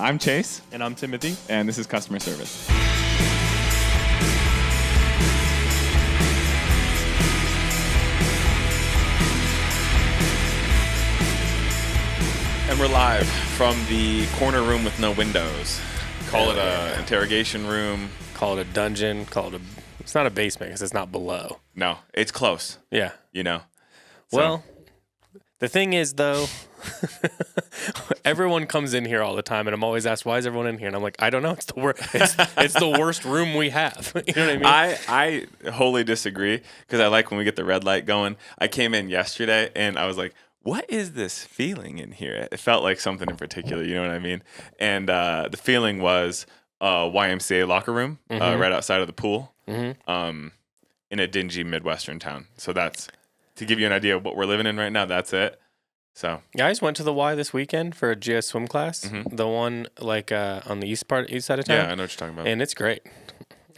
I'm Chase. And I'm Timothy. And this is Customer Service. And we're live from the corner room with no windows. Call it an interrogation room. Call it a dungeon. It's not a basement because it's not below. No, it's close. Yeah. You know. Well, the thing is, though, everyone comes in here all the time, and I'm always asked, why is everyone in here? And I'm like, I don't know. It's the worst room we have. You know what I mean? I wholly disagree because I like when we get the red light going. I came in yesterday, and I was like, what is this feeling in here? It felt like something in particular, you know what I mean? And the feeling was YMCA locker room right outside of the pool in a dingy Midwestern town. So that's, to give you an idea of what we're living in right now, that's it. So yeah, I just went to the Y this weekend for a GS swim class, the one on the east side of town. Yeah, I know what you're talking about. And it's great.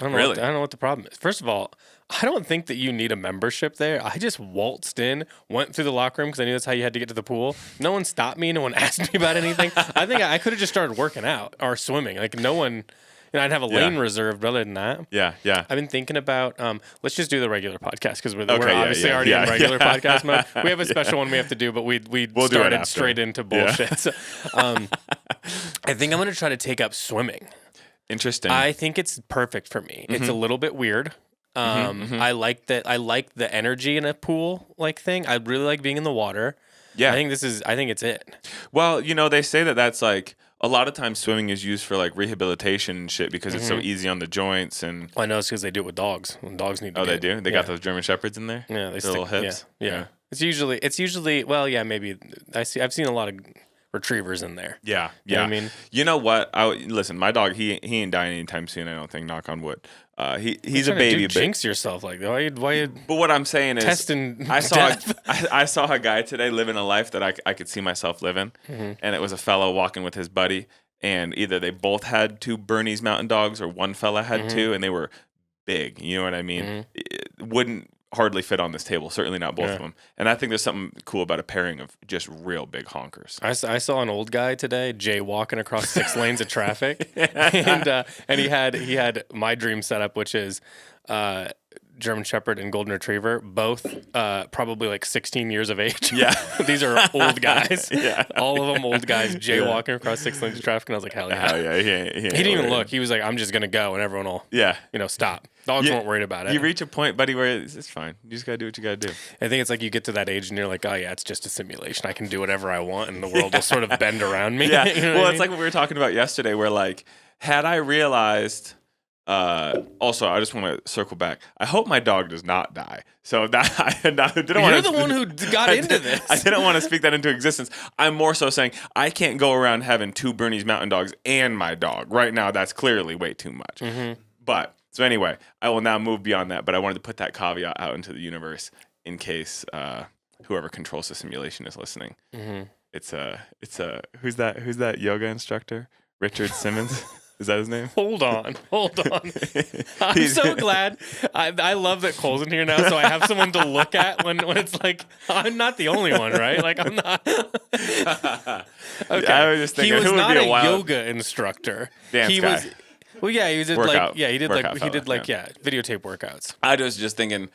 I don't know what the problem is. First of all, I don't think that you need a membership there. I just waltzed in, went through the locker room because I knew that's how you had to get to the pool. No one stopped me. No one asked me about anything. I think I could have just started working out or swimming. Like no one, I'd have a lane reserved. But other than that, yeah. I've been thinking about. Let's just do the regular podcast because we're obviously already in regular podcast mode. We have a special one we have to do, but we'll started straight into bullshit. Yeah. So, I think I'm going to try to take up swimming. Interesting. I think it's perfect for me. It's a little bit weird. I like that. I like the energy in a pool thing. I really like being in the water. Yeah. I think it's it. Well, they say that that's like a lot of times swimming is used for like rehabilitation and shit because it's so easy on the joints and. Well, I know it's because they do it with dogs. When dogs need to. Oh, they do. They got those German Shepherds in there. Yeah, they stick little hips. Yeah. It's usually. Well, yeah, maybe. I've seen a lot of retrievers in there. Yeah. You know what I mean? You know what? Listen, my dog, he ain't dying anytime soon, I don't think, knock on wood. He's a baby. Jinx yourself like that. Why you But what I'm saying is testing I saw a guy today living a life that I could see myself living. And it was a fellow walking with his buddy, and either they both had two Bernese Mountain Dogs or one fella had two, and they were big. You know what I mean? It wouldn't hardly fit on this table, certainly not both of them. And I think there's something cool about a pairing of just real big honkers. I saw an old guy today jaywalking across 6 lanes of traffic, and he had my dream setup, which is German Shepherd and Golden Retriever, both probably like 16 years of age. Yeah. These are old guys. Yeah. All of them old guys jaywalking across 6 lanes of traffic, and I was like, hell yeah. Hell yeah. He didn't even look. He was like, I'm just going to go, and everyone will stop. Dogs weren't worried about it. You reach a point, buddy, where it's fine. You just got to do what you got to do. I think it's like you get to that age and you're like, oh, yeah, it's just a simulation. I can do whatever I want, and the world will sort of bend around me. Yeah. You know Well, it's like what we were talking about yesterday, where like, had I realized... also, I just want to circle back. I hope my dog does not die. So that You're the one who got into this. I didn't want to speak that into existence. I'm more so saying I can't go around having two Bernese Mountain Dogs and my dog. Right now, that's clearly way too much. But, so anyway, I will now move beyond that. But I wanted to put that caveat out into the universe in case whoever controls the simulation is listening. It's who's that yoga instructor? Richard Simmons? Is that his name? Hold on. I'm so glad. I love that Cole's in here now, so I have someone to look at when it's like, I'm not the only one, right? Like, I'm not. Okay. I was just thinking, he was who not would be a wild yoga instructor. dance guy? Well, yeah, he did videotape workouts. I was just thinking,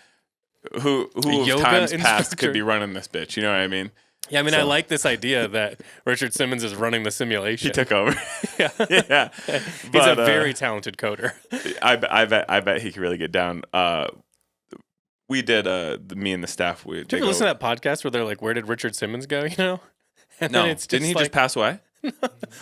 who of times past could be running this bitch? You know what I mean? Yeah, I mean, I like this idea that Richard Simmons is running the simulation. He took over. Yeah. He's a very talented coder. I bet he could really get down. We did me and the staff. Did you ever listen to that podcast where they're like, "Where did Richard Simmons go?" You know? And no, didn't he just pass away?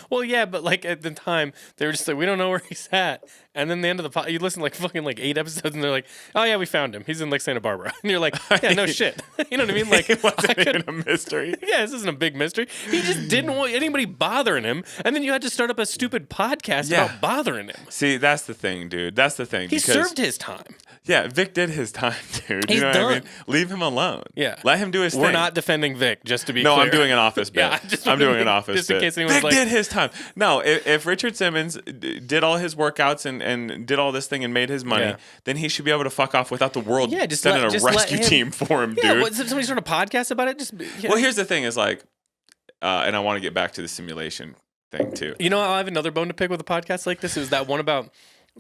Well, yeah, but like at the time, they were just like, we don't know where he's at. And then the end of the pod, you listen to like 8 episodes, and they're like, oh yeah, we found him. He's in like Santa Barbara. And you're like, yeah, no shit. You know what I mean? Like, it wasn't even a mystery. Yeah, this isn't a big mystery. He just didn't want anybody bothering him, and then you had to start up a stupid podcast about bothering him. See, that's the thing, dude. That's the thing. He served his time. Yeah, Vic did his time, dude. He's you know done. what I mean? Leave him alone. Yeah. Let him do his thing. We're not defending Vic, just to be clear. clear. I'm doing an office bit. I'm doing an office just bit. In case anyone's Vic did his time. No, if Richard Simmons did all his workouts and did all this thing and made his money, then he should be able to fuck off without the world sending a rescue team for him, dude. Yeah, somebody sort of podcast about it? Well, here's the thing is like, and I want to get back to the simulation. thing too. You know, I have another bone to pick with a podcast like this. It was that one about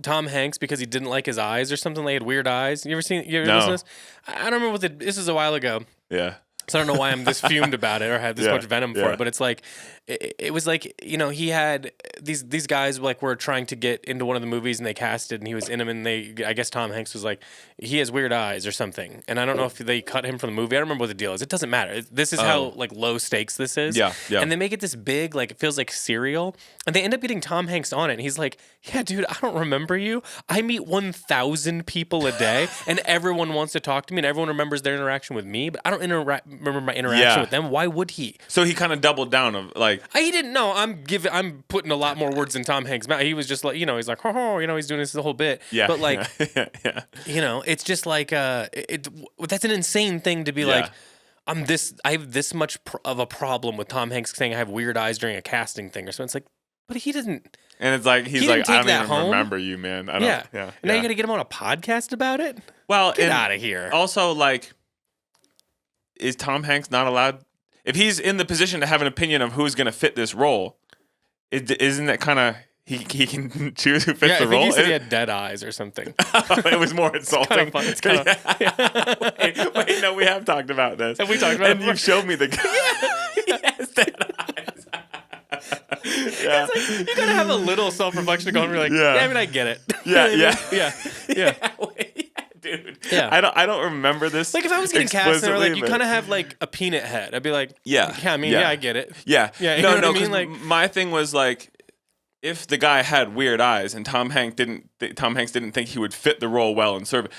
Tom Hanks because he didn't like his eyes or something. They had weird eyes. You ever listen to this? I don't remember this is a while ago. Yeah. So I don't know why I'm this fumed about it or have this much venom for it, but it's like, it was like, you know, he had these guys like were trying to get into one of the movies and they casted and he was in them and I guess Tom Hanks was like, he has weird eyes or something. And I don't know if they cut him from the movie. I don't remember what the deal is. It doesn't matter. This is how like low stakes this is. Yeah. And they make it this big, like it feels like cereal. And they end up getting Tom Hanks on it. And he's like, yeah, dude, I don't remember you. I meet 1,000 people a day and everyone wants to talk to me and everyone remembers their interaction with me, but I don't remember my interaction with them. Why would he? So he kind of doubled down of like he didn't know. I'm putting a lot more words in Tom Hanks' mouth. He was just like, you know, he's like, you know, he's doing this the whole bit. Yeah. But like, yeah. you know, it's just like that's an insane thing to be like. I have this much of a problem with Tom Hanks saying I have weird eyes during a casting thing or something. It's like, but he doesn't. And it's like he's like, I don't even home. remember you, man. I don't. Yeah. And now you got to get him on a podcast about it. Well, get out of here. Also, like, is Tom Hanks not allowed? If he's in the position to have an opinion of who's going to fit this role, isn't that kind of he can choose who fits the role? He said he had dead eyes or something. It was more insulting. It's kind of fun. Wait, no, we have talked about this. Have we talked about it? And you showed me the guy. He has dead eyes. It's like, you gotta have a little self-reflection to go and be like, I mean, I get it. Yeah. Dude, I don't remember this. Like if I was getting cast and like you kind of have like a peanut head, I'd be like, I get it. Yeah, you know what I mean? Like my thing was like, if the guy had weird eyes and Tom Hanks didn't think he would fit the role well and serve it,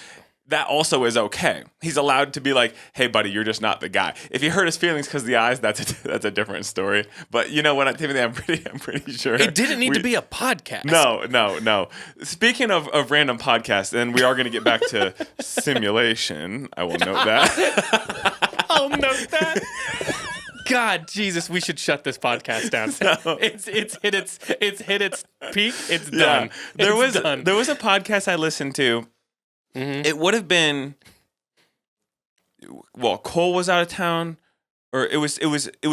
that also is okay. He's allowed to be like, hey, buddy, you're just not the guy. If he hurt his feelings because of the eyes, that's a different story. But you know what, Timothy, I'm pretty sure it didn't need to be a podcast. No. Speaking of random podcasts, and we are going to get back to simulation. I will note that. I'll note that. God, Jesus, we should shut this podcast down. No. It's hit its peak. It's done. There was a podcast I listened to. Mm-hmm. It would have been, well, Cole was out of town, or it was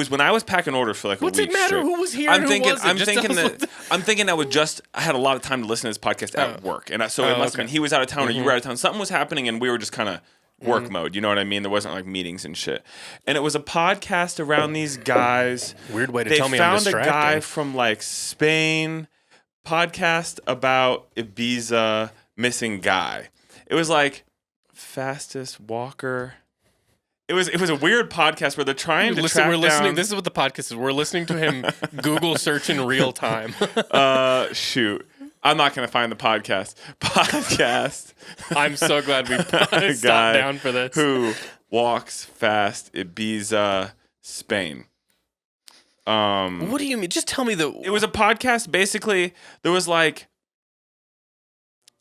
when I was packing orders for like a week. What's it matter straight. Who was here? I'm thinking that was just I had a lot of time to listen to this podcast at work, and so it must have been he was out of town or you were out of town. Something was happening, and we were just kind of work mode. You know what I mean? There wasn't like meetings and shit, and it was a podcast around these guys. Weird way to tell me I'm distracted. They found a guy from like Spain, podcast about Ibiza missing guy. It was like fastest walker. It was a weird podcast where they're trying to track down. This is what the podcast is. We're listening to him Google search in real time. Shoot. I'm not going to find the podcast. I'm so glad we stopped down for this. Who walks fast Ibiza, Spain. What do you mean? Just tell me It was a podcast. Basically, there was like.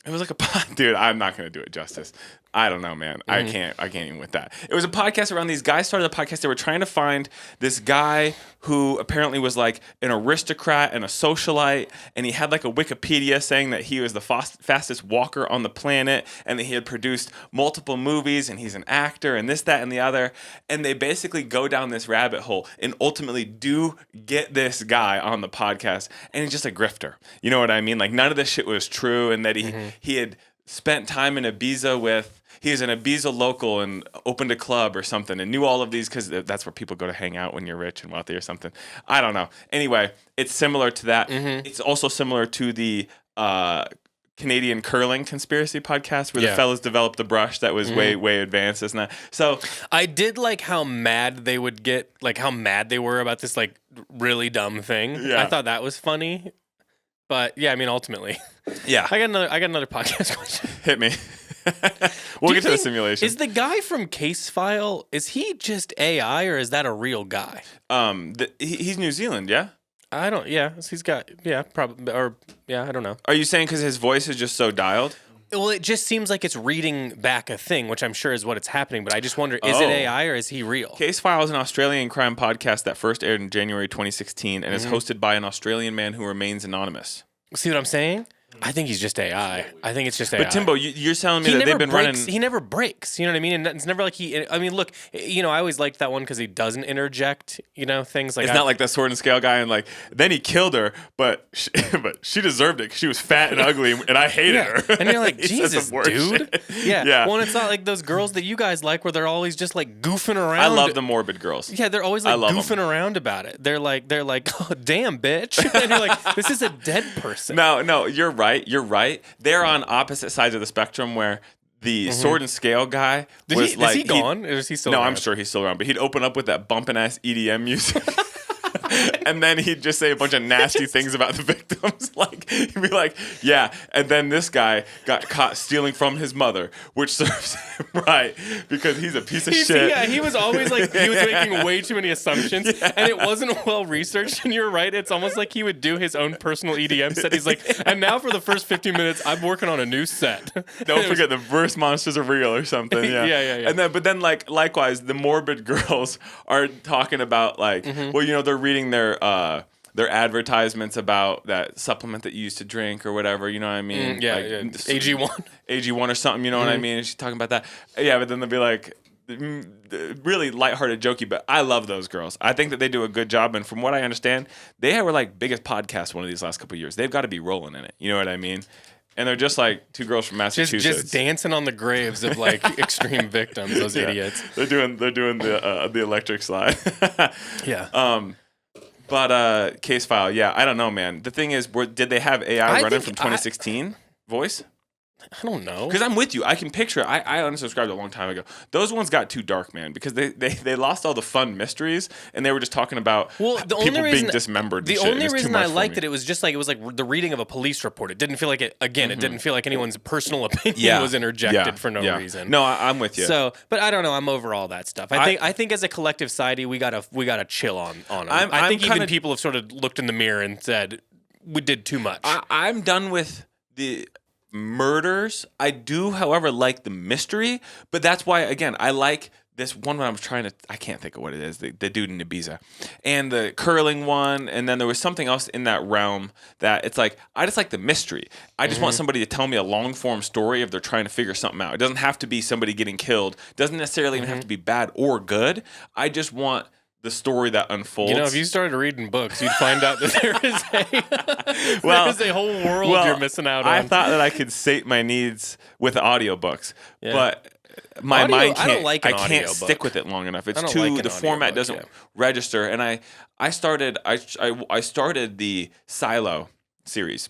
It was like a dude. I'm not gonna do it justice. I don't know, man. Mm-hmm. I can't even with that. It was a podcast around these guys started a podcast. They were trying to find this guy who apparently was like an aristocrat and a socialite, and he had like a Wikipedia saying that he was the fastest walker on the planet, and that he had produced multiple movies, and he's an actor, and this, that, and the other. And they basically go down this rabbit hole and ultimately do get this guy on the podcast, and he's just a grifter. You know what I mean? Like none of this shit was true, and that he had spent time in Ibiza with. He was an Ibiza local and opened a club or something and knew all of these because that's where people go to hang out when you're rich and wealthy or something. I don't know. Anyway, it's similar to that. Mm-hmm. It's also similar to the Canadian curling conspiracy podcast where the fellas developed the brush that was way advanced, isn't that? So I did like how mad they would get, like how mad they were about this like really dumb thing. Yeah. I thought that was funny. But yeah, I mean, ultimately. Yeah. I got another podcast question. Hit me. We'll get to the simulation. Is the guy from Case File, is he just AI or is that a real guy? He's New Zealand, yeah? I don't, he's got, probably, or, I don't know. Are you saying because his voice is just so dialed? Well, it just seems like it's reading back a thing, which I'm sure is what it's happening, but I just wonder, is it AI or is he real? Case File is an Australian crime podcast that first aired in January 2016 and is hosted by an Australian man who remains anonymous. See what I'm saying? I think he's just AI. I think it's just AI. But Timbo, you're telling me that they've been running. He never breaks. You know what I mean? And it's never like he. I mean, look. I always liked that one because he doesn't interject. Things like it's not like that sword and scale guy, and like then he killed her, but she deserved it because she was fat and ugly, and I hated her. And you're like, Jesus, dude. Yeah. Well, and it's not like those girls that you guys like, where they're always just like goofing around. I love the morbid girls. Yeah, they're always like goofing around about it. They're like, oh, damn, bitch. And you're like, this is a dead person. No, you're right. They're on opposite sides of the spectrum where the sword and scale guy was is he gone? Or is he still around? I'm sure he's still around. But he'd open up with that bumping ass EDM music. And then he'd just say a bunch of nasty things about the victims. Like, he'd be like, yeah. And then this guy got caught stealing from his mother, which serves him right because he's a piece of shit. Yeah, he was always like, he was making way too many assumptions. Yeah. And it wasn't well researched. And you're right. It's almost like he would do his own personal EDM set. He's like, and now for the first 15 minutes, I'm working on a new set. Don't forget the verse monsters are real or something. Yeah. Yeah. And then like, likewise, the morbid girls are talking about like, well, they're reading their advertisements about that supplement that you used to drink or whatever, you know what I mean? AG1. AG1 or something, you know what I mean? And she's talking about that. Yeah, but then they'll be like, really lighthearted, jokey, but I love those girls. I think that they do a good job, and from what I understand, they were like biggest podcast one of these last couple of years. They've got to be rolling in it, you know what I mean? And they're just like two girls from Massachusetts, just dancing on the graves of like extreme victims. Those idiots. They're doing the electric slide. Yeah. But case file, yeah, I don't know, man. The thing is, did they have AI running from 2016 voice? I don't know. Because I'm with you. I can picture it. I unsubscribed a long time ago. Those ones got too dark, man, because they lost all the fun mysteries, and they were just talking about people being dismembered. The only reason I liked it was just like, it was like the reading of a police report. It didn't feel like it, again, it didn't feel like anyone's personal opinion was interjected for no reason. No, I'm with you. So, but I don't know. I'm over all that stuff. I think as a collective society, we gotta chill on them. I think even people have sort of looked in the mirror and said, we did too much. I'm done with the murders. I do, however, like the mystery, but that's why, again, I like this one when I can't think of what it is, the dude in Ibiza, and the curling one, and then there was something else in that realm that it's like, I just like the mystery. I just want somebody to tell me a long form story if they're trying to figure something out. It doesn't have to be somebody getting killed. It doesn't necessarily even have to be bad or good. I just want the story that unfolds. If you started reading books, you'd find out that there is a whole world you're missing out on. I thought that I could sate my needs with audiobooks, but my mind can't. I can't stick with it long enough. It's the format doesn't register. And I started the Silo series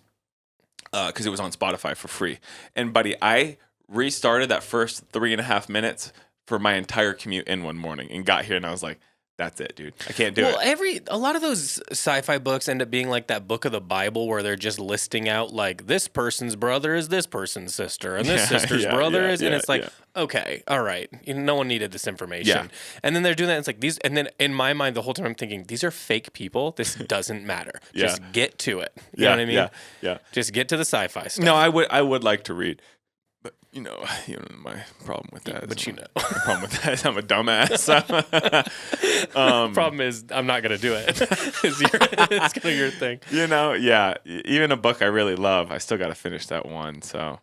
because it was on Spotify for free. And buddy, I restarted that first 3.5 minutes for my entire commute in one morning and got here, and I was like, that's it, dude. I can't do it. Well, a lot of those sci-fi books end up being like that book of the Bible where they're just listing out like this person's brother is this person's sister and this sister's brother is, and it's like, okay, all right, no one needed this information. And then they're doing that. And it's like these, and then in my mind the whole time I'm thinking these are fake people. This doesn't matter. Just get to it. You know what I mean? Yeah. Just get to the sci-fi stuff. No, I would like to read. But my problem with that. My problem with that is I'm a dumbass. Problem is I'm not gonna do it. It's kind of your thing. Even a book I really love, I still got to finish that one. So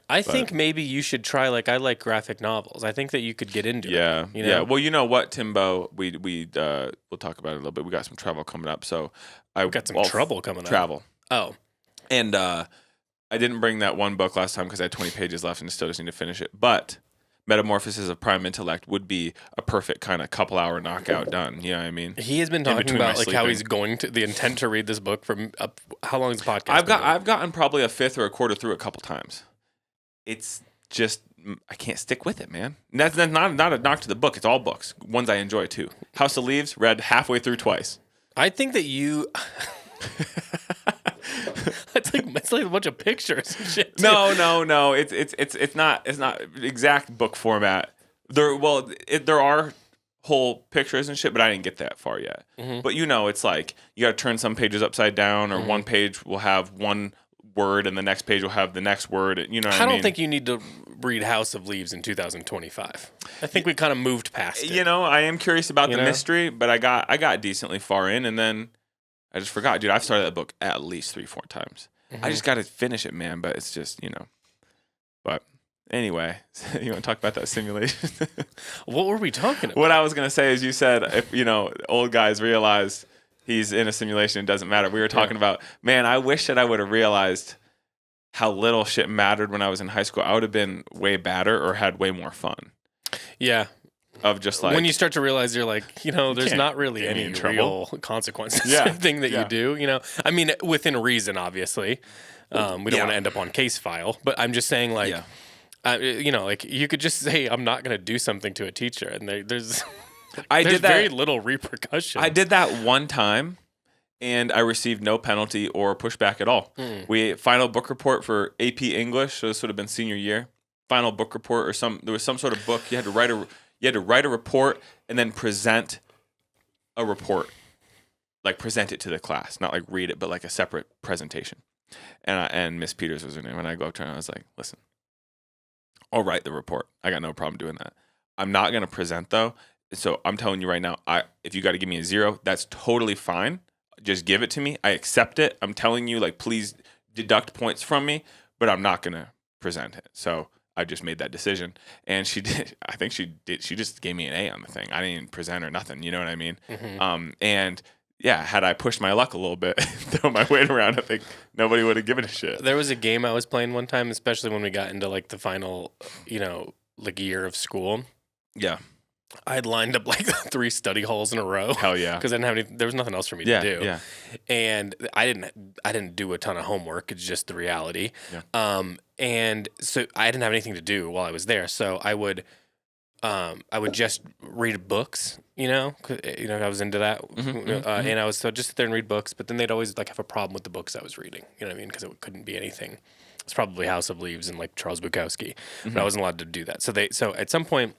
I think maybe you should try. I like graphic novels. I think that you could get into it. Yeah. Well, you know what, Timbo, we'll talk about it a little bit. We got some travel coming up, so I've got some trouble coming up. Travel. Oh, and I didn't bring that one book last time because I had 20 pages left and still just need to finish it. But Metamorphosis of Prime Intellect would be a perfect kind of couple-hour knockout done. You know what I mean? He has been talking about how he's going to the intent to read this book from how long is the podcast? I've gotten probably a fifth or a quarter through a couple times. It's just I can't stick with it, man. And that's not a knock to the book. It's all books, ones I enjoy too. House of Leaves read halfway through twice. I think that you. It's like a bunch of pictures and shit. Too. No. It's not exact book format. There are whole pictures and shit, but I didn't get that far yet. Mm-hmm. But it's like you got to turn some pages upside down, or one page will have one word and the next page will have the next word. You know what I mean? I don't think you need to read House of Leaves in 2025. I think we kind of moved past it. I am curious about the mystery, but I got decently far in, and then I just forgot. Dude, I've started that book at least 3-4 times. I just got to finish it, man. But it's just, but anyway, you want to talk about that simulation? What were we talking about? What I was going to say is you said, if, old guys realize he's in a simulation, it doesn't matter. We were talking about, man, I wish that I would have realized how little shit mattered when I was in high school. I would have been way badder or had way more fun. Yeah. Of just like, when you start to realize you're like, there's not really any real consequences to the thing that you do, I mean, within reason, obviously. We don't want to end up on case file, but I'm just saying like, like you could just say, I'm not going to do something to a teacher. And there's very little repercussion. I did that one time and I received no penalty or pushback at all. We final book report for AP English. So this would have been senior year. Final book report there was some sort of book. You had to write a report and then present a report, like present it to the class, not like read it, but like a separate presentation. And Miss Peters was her name. And I go up to her and I was like, listen, I'll write the report. I got no problem doing that. I'm not going to present though. So I'm telling you right now, if you got to give me a 0, that's totally fine. Just give it to me. I accept it. I'm telling you, like, please deduct points from me, but I'm not going to present it. So I just made that decision, and she did. I think she did. She just gave me an A on the thing. I didn't even present or nothing. You know what I mean? And yeah, had I pushed my luck a little bit, throw my weight around, I think nobody would have given a shit. There was a game I was playing one time, especially when we got into like the final, like year of school. Yeah. I had lined up like 3 study halls in a row. Hell yeah! Because I didn't have there was nothing else for me to do. Yeah. And I didn't do a ton of homework. It's just the reality. Yeah. And so I didn't have anything to do while I was there. So I would just read books. I was into that. And I was just sit there and read books. But then they'd always like have a problem with the books I was reading. You know what I mean? Because it couldn't be anything. It's probably House of Leaves and like Charles Bukowski. But I wasn't allowed to do that. So at some point,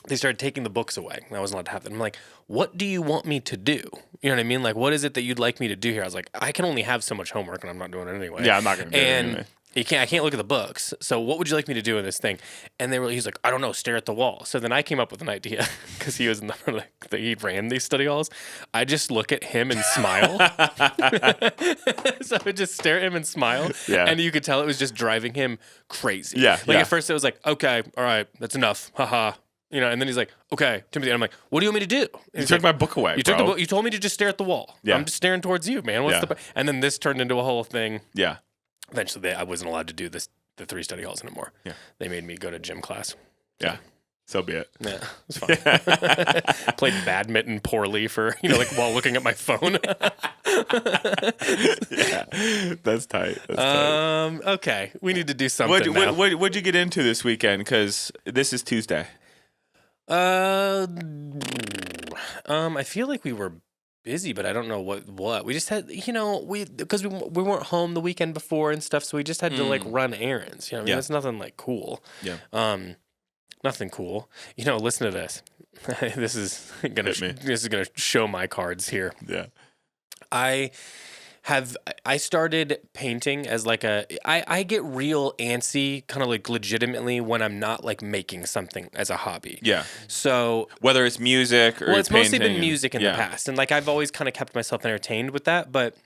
they started taking the books away. I wasn't allowed to have them. I'm like, what do you want me to do? You know what I mean? Like, what is it that you'd like me to do here? I was like, I can only have so much homework, and I'm not doing it anyway. Yeah, I'm not going to do it anyway. I can't look at the books. So what would you like me to do in this thing? And he's like, I don't know, stare at the wall. So then I came up with an idea because he was in he ran these study halls. I just look at him and smile. So I would just stare at him and smile. Yeah. And you could tell it was just driving him crazy. Yeah. At first it was like, okay, all right, that's enough. Haha. And then he's like, okay, Timothy. And I'm like, what do you want me to do? You took my book away, You took the book. You told me to just stare at the wall. Yeah. I'm just staring towards you, man. And then this turned into a whole thing. Yeah. Eventually, I wasn't allowed to do the 3 study halls anymore. Yeah. They made me go to gym class. Yeah. So be it. Yeah, it was fun. Played badminton poorly for, while looking at my phone. Yeah, that's tight. Okay, we need to do something now. What'd you get into this weekend? Because this is Tuesday. I feel like we were busy, but I don't know what. We just had, because we weren't home the weekend before and stuff, so we just had to like run errands. It's nothing like cool. Yeah. Nothing cool. Listen to this. This is gonna show my cards here. Yeah. I started painting as like I get real antsy, kind of like legitimately when I'm not like making something as a hobby. Yeah. So whether it's music or it's mostly been music in the past, and like I've always kind of kept myself entertained with that, but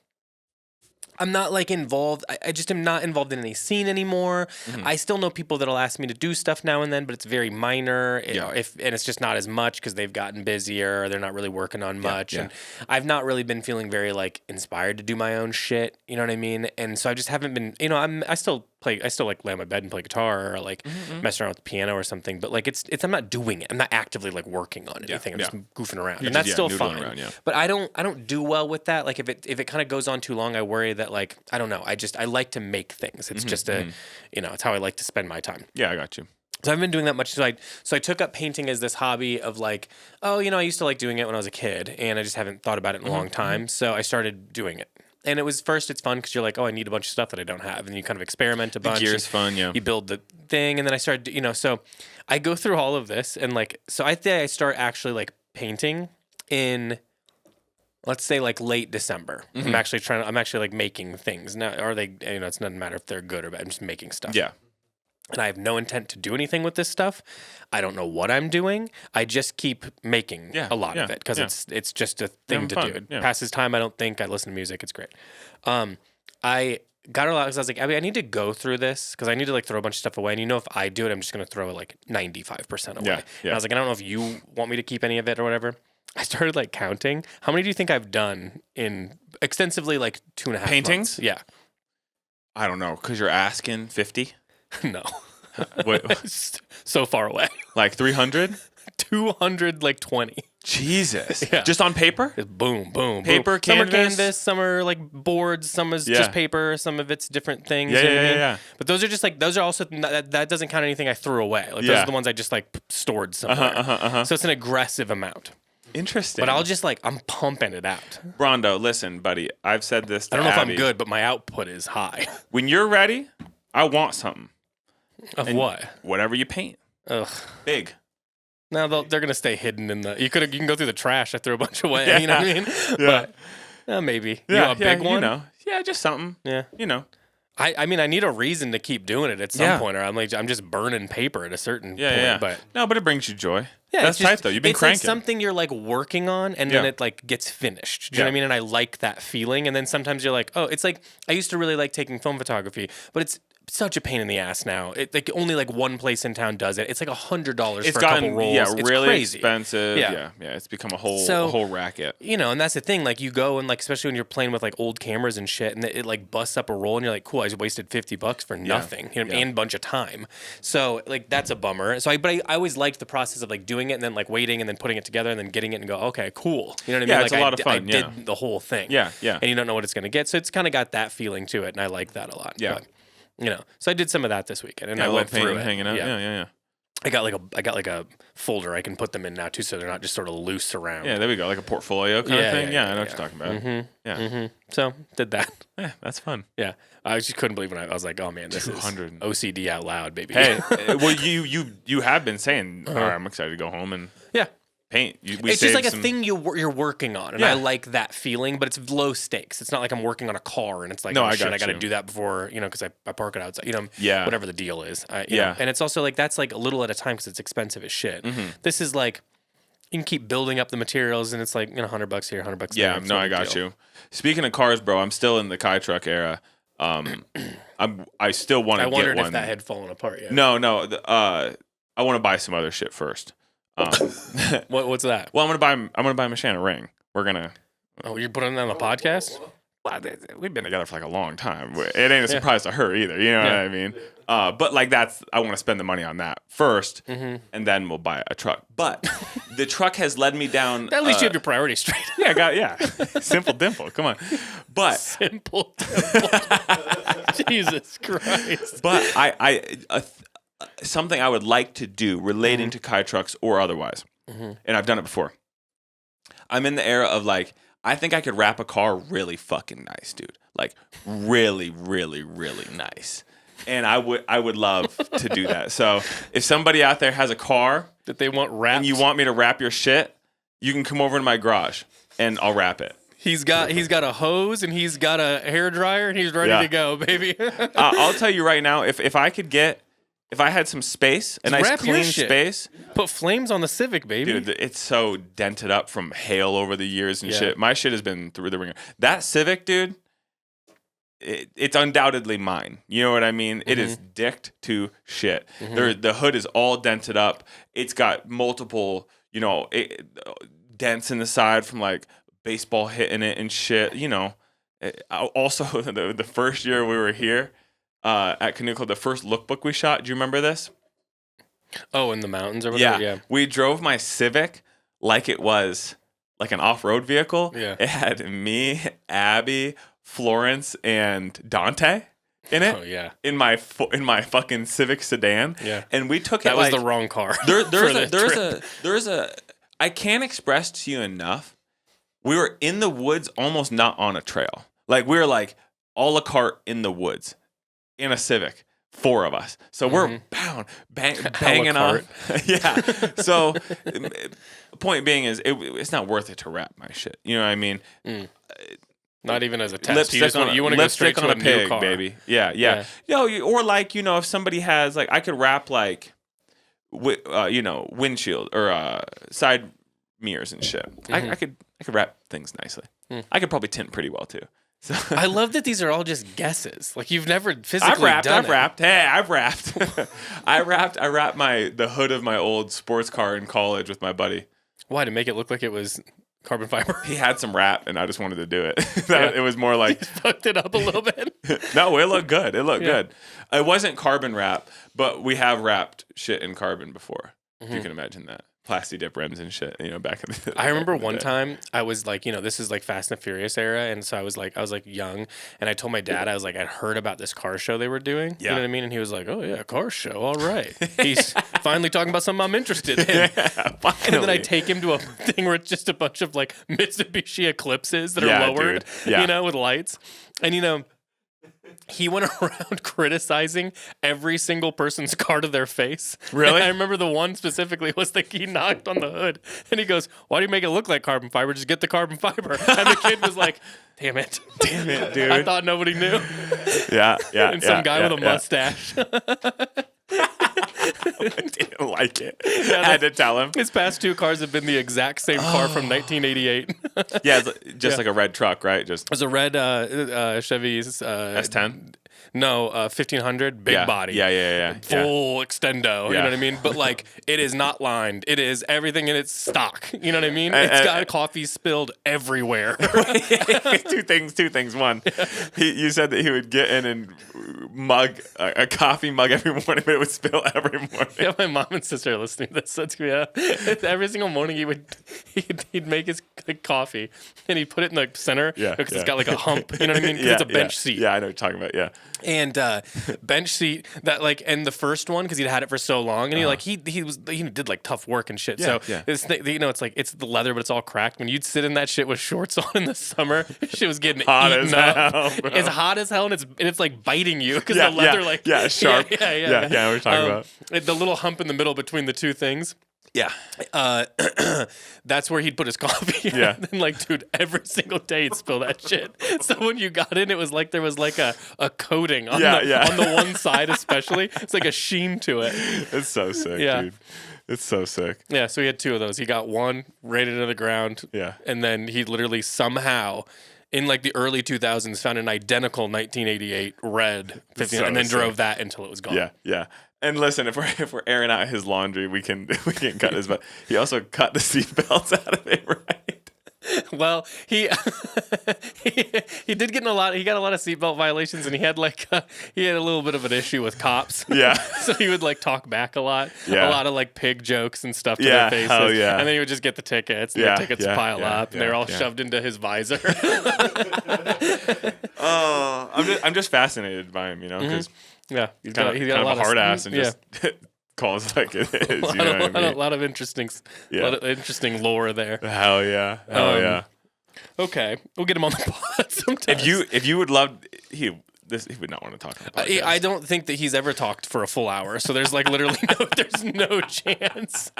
I'm not like involved. I just am not involved in any scene anymore. Mm-hmm. I still know people that'll ask me to do stuff now and then, but it's very minor. And it's just not as much because they've gotten busier. Or they're not really working on much. And I've not really been feeling very like inspired to do my own shit. You know what I mean? And so I just haven't been. I still like lay on my bed and play guitar or like mess around with the piano or something. But like it's I'm not doing it. I'm not actively like working on anything. I'm just goofing around, and that's still fine. Around, But I don't do well with that. Like if it kind of goes on too long, I worry that like I don't know. I like to make things. It's just it's how I like to spend my time. Yeah, I got you. So I haven't been doing that much. So I took up painting as this hobby of like, I used to like doing it when I was a kid, and I just haven't thought about it in a long time. So I started doing it. And it's fun because you're like, I need a bunch of stuff that I don't have. And you kind of experiment a bunch. The gear's fun, yeah. You build the thing. And then I started, so I go through all of this. And like, so I think I start actually like painting in, let's say like late December. Mm-hmm. I'm actually like making things. Now, are they, it doesn't matter if they're good or bad. I'm just making stuff. Yeah. And I have no intent to do anything with this stuff. I don't know what I'm doing. I just keep making a lot of it because it's just a thing to do. It passes time. I don't think. I listen to music. It's great. I got her a lot because I was like, Abby, I need to go through this because I need to like throw a bunch of stuff away. And if I do it, I'm just going to throw like 95% away. Yeah. And I was like, I don't know if you want me to keep any of it or whatever. I started like counting. How many do you think I've done in extensively like 2.5 paintings? months? Yeah. I don't know, because you're asking 50? No. What? So far away. Like 300? 200, like 20. Jesus. Yeah. Just on paper? Just boom, boom, Paper, boom. Some are canvas? canvas, some are like boards, some is just paper, some of it's different things. Yeah, you know yeah, what I mean? yeah. But those are just like, those are also, that doesn't count anything I threw away. Like those are the ones I just like stored somewhere. So it's an aggressive amount. Interesting. But I'll just like, I'm pumping it out. Brondo, listen, buddy. I've said this to I don't know Abby. if I'm good, but my output is high. When you're ready, I want something. Of what? Whatever you paint. Ugh. Big. No, they're gonna stay hidden in the. You can go through the trash. I threw a bunch away. Yeah. You know what I mean? Yeah. But maybe. Yeah, You want a big one? You know. Yeah, just something. Yeah. You know. I mean, I need a reason to keep doing it at some point, or I'm just burning paper at a certain point. Yeah. But no, but it brings you joy. yeah, That's it's tight though. You've been it's cranking. like something you're like working on, and then it like gets finished. Do you know what I mean? And I like that feeling. And then sometimes you're like, oh, it's like I used to really like taking film photography, but it's such a pain in the ass now. It like only like one place in town does it. It's like $100 It's for gotten a couple rolls. yeah, It's really crazy. expensive. Yeah. Yeah. It's become a whole racket. You know, and that's the thing. Like you go and like, especially when you're playing with like old cameras and shit, and it like busts up a roll, and you're like, cool, I just wasted $50 for nothing, you know, and a bunch of time. So like that's a bummer. So I always liked the process of like doing it and then like waiting and then putting it together and then getting it and go, okay, cool. You know what I mean? Yeah, like it's a lot of fun. I did the whole thing. Yeah. And you don't know what it's gonna get, so it's kind of got that feeling to it, and I like that a lot. Yeah. But, you know, so I did some of that this weekend, and I I love went painting, through it. hanging out. Yeah. I got like a folder I can put them in now too, so they're not just sort of loose around. Yeah, there we go. Like a portfolio kind of thing. Yeah, I know what you're talking about. So did that. Yeah, that's fun. Yeah, I just couldn't believe when I was like, oh man, this 200. is OCD out loud, baby. Hey, well, you have been saying, all right, I'm excited to go home and yeah. paint. It's just like a thing you're working on, and I like that feeling, but it's low stakes. It's not like I'm working on a car, and it's like, I got to do that before, you know, because I park it outside, you know, whatever the deal is. You know, and it's also like, that's like a little at a time because it's expensive as shit. This is like, you can keep building up the materials, and it's like, you know, $100 here, $100 there. Yeah, no, I got you. Speaking of cars, bro, I'm still in the Kai truck era. I still want to get one. I wondered if that had fallen apart yet. No, I want to buy some other shit first. What's that? Well, I'm gonna buy Michelle a ring. We're gonna. Oh, you're putting that on the podcast? Well, we've been together for like a long time. It ain't a surprise to her either. You know what I mean? But like I want to spend the money on that first, and then we'll buy a truck. But the truck has led me down. At least you have your priorities straight. Yeah, Simple dimple. Come on, but simple dimple. Jesus Christ. But something I would like to do relating to Kai trucks or otherwise, and I've done it before. I'm in the era of like, I think I could wrap a car really fucking nice, dude. Like really, really, really nice. And I would love to do that. So if somebody out there has a car that they want wrapped, and you want me to wrap your shit, you can come over to my garage and I'll wrap it. He's got a hose and he's got a hair dryer and he's ready to go, baby. I'll tell you right now, if I had some space, a nice clean space. Put flames on the Civic, baby. Dude, it's so dented up from hail over the years and shit. My shit has been through the ringer. That Civic, dude, it's undoubtedly mine. You know what I mean? It is dicked to shit. The hood is all dented up. It's got multiple, you know, dents in the side from like baseball hitting it and shit. You know, also the first year we were here, at Canoe Club, the first lookbook we shot. Do you remember this? Oh, in the mountains or whatever? Yeah. We drove my Civic like it was like an off-road vehicle. Yeah. It had me, Abby, Florence, and Dante in it. Oh, yeah. In my fucking Civic sedan. Yeah. And we took it That was the wrong car. There's a I can't express to you enough. We were in the woods, almost not on a trail. Like we were like a la carte in the woods. In a Civic, 4 of us. So we're banging on. Yeah. So point being is it's not worth it to wrap my shit. You know what I mean? Not even as a test. Lipstick you want to go straight to on a a pig, new car. baby. Yeah. Or like, you know, if somebody has like, I could wrap like, you know, windshield or side mirrors and shit. I could wrap things nicely. I could probably tint pretty well too. So I love that these are all just guesses. Like you've never physically I've done wrapped. Hey, I've wrapped. I wrapped the hood of my old sports car in college with my buddy. Why, to make it look like it was carbon fiber? He had some wrap, and I just wanted to do it. It was more like Just fucked it up a little bit. no, it looked good. It looked good. It wasn't carbon wrap, but we have wrapped shit in carbon before. If you can imagine that. Plasti dip rims and shit, back in the I remember one time I was like, this is like Fast and Furious era, and so I was like young, and I told my dad, I was like, I'd heard about this car show they were doing. You know what I mean? And he was like, oh yeah, car show, all right. He's finally talking about something I'm interested in. Finally. And then I take him to a thing where it's just a bunch of like Mitsubishi Eclipses that are lowered, with lights, and he went around criticizing every single person's car to their face. Really? And I remember the one specifically was like he knocked on the hood and he goes, "Why do you make it look like carbon fiber? Just get the carbon fiber." And the kid was like, "Damn it, dude! I thought nobody knew." Yeah. And some guy with a mustache. I didn't like it. I had to tell him. His past two cars have been the exact same car from 1988. Yeah, it's just like a red truck, right? Just it was a red Chevy's S10. No, 1500, big body. Yeah. Full extendo, you know what I mean? But like, it is not lined. It is everything in its stock. You know what I mean? It's got coffee spilled everywhere. Two things. One, you said that he would get in and mug a coffee mug every morning, but it would spill every morning. Yeah, my mom and sister are listening to this. That's every single morning he'd make his coffee and he'd put it in the center because it's got like a hump. You know what I mean? Because it's a bench seat. Yeah, I know what you're talking about. Yeah. And bench seat that like, and the first one because he'd had it for so long, and he did like tough work and shit. This thing, it's like it's the leather, but it's all cracked. When you'd sit in that shit with shorts on in the summer, shit was getting hot eaten as up. hell, bro. It's hot as hell, and it's like biting you because the leather sharp. Yeah, we're talking about the little hump in the middle between the two things. Yeah. That's where he'd put his coffee. Yeah. And like, dude, every single day he'd spill that shit. So when you got in, it was like there was like a coating on the one side especially. It's like a sheen to it. It's so sick, dude. It's so sick. Yeah, so he had two of those. He got one right into the ground. Yeah. And then he literally somehow in like the early 2000s found an identical 1988 red 15 and then drove that until it was gone. Yeah. And listen, if we're airing out his laundry, we can cut his. But he also cut the seatbelts out of it, right? Well, he did get he got a lot of seatbelt violations, and he had a little bit of an issue with cops. Yeah. So he would like talk back a lot. Yeah. A lot of like pig jokes and stuff to their faces. Hell yeah. And then he would just get the tickets. And the tickets pile up, and they're all shoved into his visor. Oh, I'm just fascinated by him, because he's kind of a hard ass and just calls like it is. A lot of interesting lore there. Hell yeah. Yeah. Okay, we'll get him on the pod sometime. If you would love he would not want to talk about it. I don't think that he's ever talked for a full hour, so there's like literally there's no chance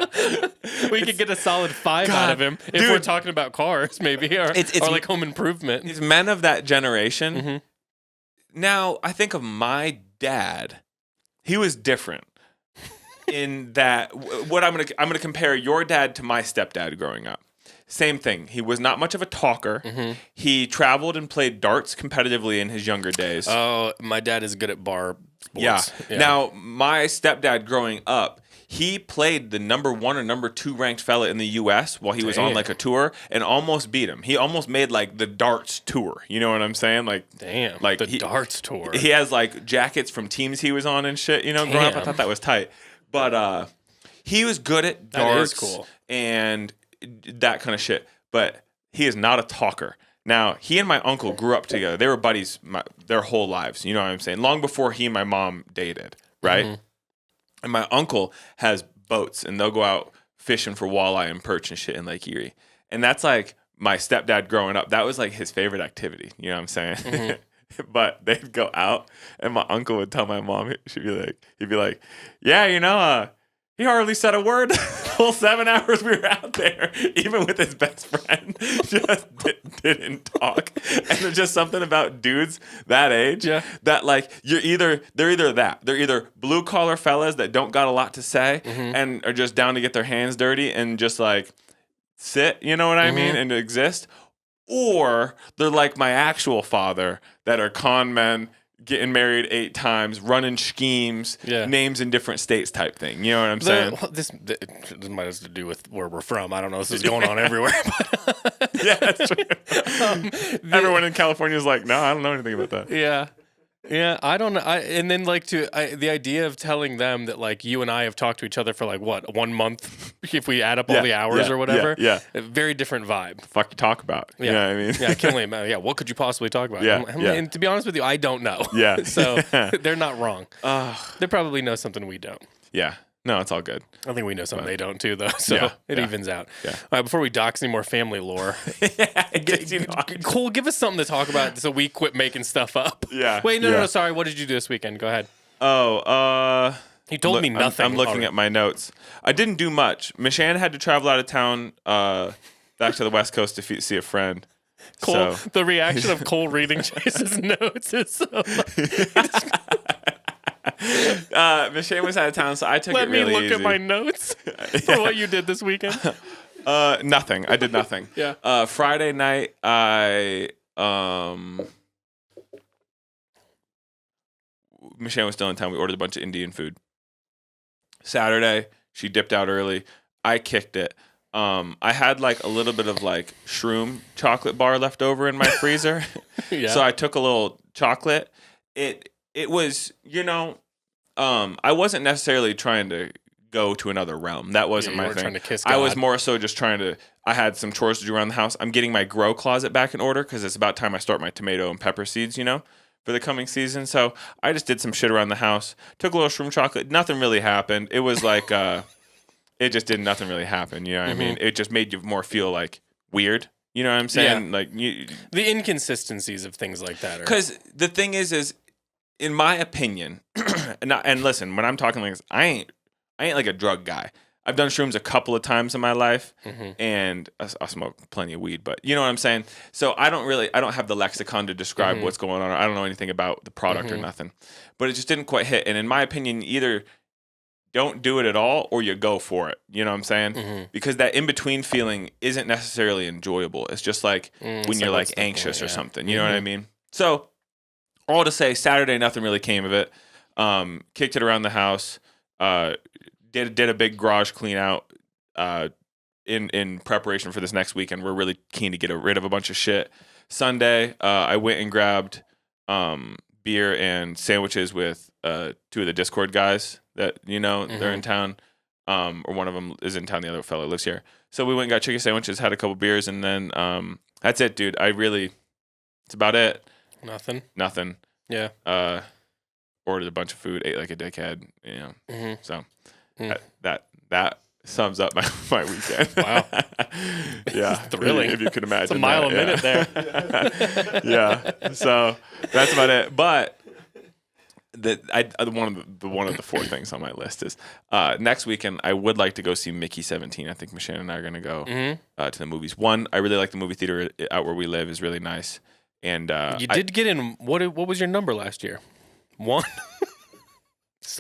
we could get a solid 5 out of him if we're talking about cars, maybe, or like home improvement. These men of that generation. Mm-hmm. Now I think of my dad. He was different in that. What I'm gonna compare your dad to my stepdad growing up. Same thing. He was not much of a talker. Mm-hmm. He traveled and played darts competitively in his younger days. Oh, my dad is good at bar sports. Yeah. Now, my stepdad growing up, he played the number 1 or number 2 ranked fella in the U.S. while he was on like a tour and almost beat him. He almost made like the darts tour. You know what I'm saying? Like, damn, like the darts tour. He has like jackets from teams he was on and shit. Growing up, I thought that was tight. But he was good at darts. That is cool. And that kind of shit, but he is not a talker. Now, he and my uncle grew up together. They were buddies their whole lives. You know what I'm saying? Long before he and my mom dated, right? Mm-hmm. And my uncle has boats, and they'll go out fishing for walleye and perch and shit in Lake Erie. And that's like my stepdad growing up. That was like his favorite activity. You know what I'm saying? Mm-hmm. But they'd go out, and my uncle would tell my mom, he'd be like, yeah, he hardly said a word the whole 7 hours we were out there, even with his best friend. Just didn't talk. And there's just something about dudes that age that like they're either that. They're either blue collar fellas that don't got a lot to say and are just down to get their hands dirty and just like sit, you know what I mean, and exist. or they're like my actual father that are con men, getting married 8 times, running schemes, names in different states type thing. You know what I'm saying? This might have to do with where we're from. I don't know. This is going on everywhere. Yeah, that's true. Everyone in California is like, no, I don't know anything about that. Yeah. Yeah, I don't know. And then the idea of telling them that like you and I have talked to each other for like what 1 month if we add up all the hours or whatever. Yeah, a very different vibe. Fuck you talk about. Yeah, you know what I mean. Yeah, I can't really imagine. Yeah, what could you possibly talk about? Yeah, And to be honest with you, I don't know. Yeah, so they're not wrong. They probably know something we don't. Yeah. No, it's all good. I think we know something they don't too, though. So it evens out. Yeah. All right, before we dox any more family lore, Cole, give us something to talk about so we quit making stuff up. Yeah. Wait, no. Sorry. What did you do this weekend? Go ahead. Oh, he told me nothing. I'm looking at my notes. I didn't do much. Michelle had to travel out of town back to the West Coast to see a friend. Cole, the reaction of Cole reading Chase's notes is so Michelle was out of town, so I took it really easy. Let me look at my notes for what you did this weekend. Nothing. I did nothing. Yeah. Friday night, Michelle was still in town. We ordered a bunch of Indian food. Saturday, she dipped out early. I kicked it. I had like a little bit of like shroom chocolate bar left over in my freezer. So I took a little chocolate. It was, I wasn't necessarily trying to go to another realm. That wasn't my thing. Trying to kiss God. I was more so just I had some chores to do around the house. I'm getting my grow closet back in order because it's about time I start my tomato and pepper seeds, for the coming season. So I just did some shit around the house. Took a little shroom chocolate. Nothing really happened. It was like, nothing really happened. You know what I mean? It just made you more feel like weird. You know what I'm saying? Yeah. Like the inconsistencies of things like that. Because the thing is in my opinion, and listen, when I'm talking like this, I ain't like a drug guy. I've done shrooms a couple of times in my life, and I smoke plenty of weed, but you know what I'm saying? So I don't have the lexicon to describe what's going on. I don't know anything about the product or nothing, but it just didn't quite hit. And in my opinion, either don't do it at all or you go for it. You know what I'm saying? Because that in-between feeling isn't necessarily enjoyable. It's just like when you're like anxious or something. You know what I mean? So all to say, Saturday, nothing really came of it. Kicked it around the house. Did a big garage clean out in preparation for this next weekend. We're really keen to get rid of a bunch of shit. Sunday, I went and grabbed beer and sandwiches with 2 of the Discord guys that they're in town. Or one of them is in town. The other fellow lives here. So we went and got chicken sandwiches, had a couple beers, and then that's it, dude. It's about it. Nothing. Yeah. Ordered a bunch of food, ate like a dickhead. So that sums up my weekend. Wow. Yeah. Thrilling. If you could imagine. It's a mile a minute there. Yeah. So that's about it. But one of the 4 things on my list is next weekend I would like to go see Mickey 17. I think Michelle and I are going to go to the movies. One, I really like the movie theater out where we live is really nice. And you did get in. What was your number last year? 1.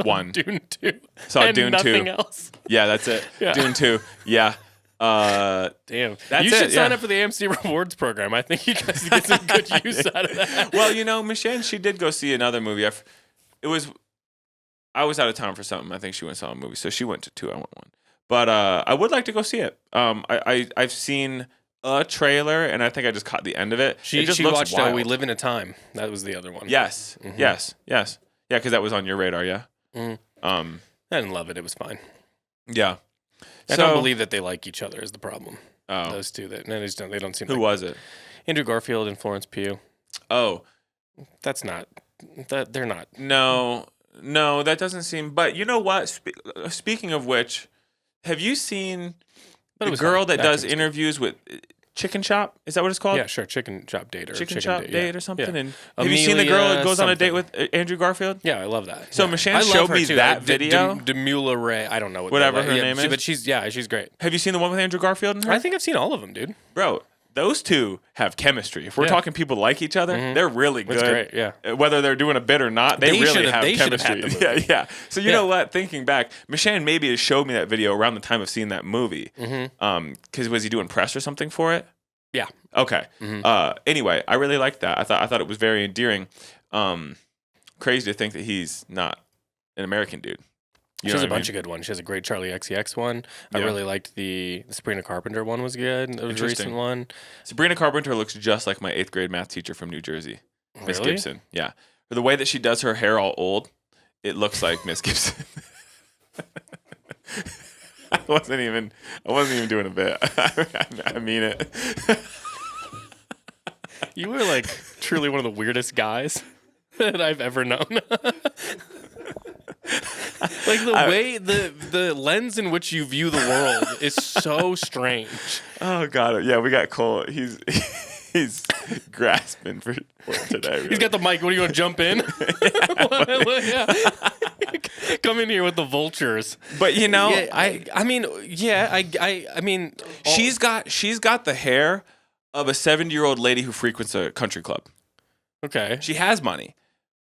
One. Dune 2. Saw and Dune 2. Nothing else. Yeah, that's it. Yeah. Dune 2. Yeah. Damn. You should sign up for the AMC Rewards program. I think you guys get some good use out of that. Well, Michelle, she did go see another movie. I was out of town for something. I think she went and saw a movie. So she went to 2. I went 1. But I would like to go see it. I've seen a trailer, and I think I just caught the end of it. She watched We Live in a Time. That was the other one. Yes. Yes. Yeah, because that was on your radar, yeah? I didn't love it. It was fine. Yeah. I don't believe that they like each other is the problem. Oh. Those two. They don't seem Who was it? Andrew Garfield and Florence Pugh. Oh. They're not. No, that doesn't seem... But you know what? Speaking of which, have you seen the girl that does interviews with Chicken Shop? Is that what it's called? Yeah, sure. Chicken Shop Date or Chicken Shop Date or something. Yeah. And have you seen the girl that goes on a date with Andrew Garfield? Yeah, I love that. So Michelle showed me that video. Demula Ray. I don't know whatever her name is. But she's great. Have you seen the one with Andrew Garfield in her? I think I've seen all of them, dude. Bro, those two have chemistry. If we're talking people like each other, they're really good. That's great, yeah. Whether they're doing a bit or not, they really have chemistry. Yeah. So you know what? Thinking back, Michelle maybe has showed me that video around the time of seeing that movie. Because was he doing press or something for it? Yeah. Okay. Anyway, I really liked that. I thought it was very endearing. Crazy to think that he's not an American dude. She has a bunch of good ones. She has a great Charlie XCX one. I really liked the Sabrina Carpenter one was good. It was a recent one. Sabrina Carpenter looks just like my 8th grade math teacher from New Jersey, Miss Really? Gibson. Yeah. For the way that she does her hair all old, it looks like Miss Gibson. I wasn't even doing a bit. I mean it. You were like truly one of the weirdest guys that I've ever known. Like the way the lens in which you view the world is so strange. Oh God, yeah, we got Cole. He's grasping for today. Really. He's got the mic. What are you going to jump in? Yeah. Come in here with the vultures. But you know, I mean, she's got the hair of a 70-year-old lady who frequents a country club. Okay, she has money,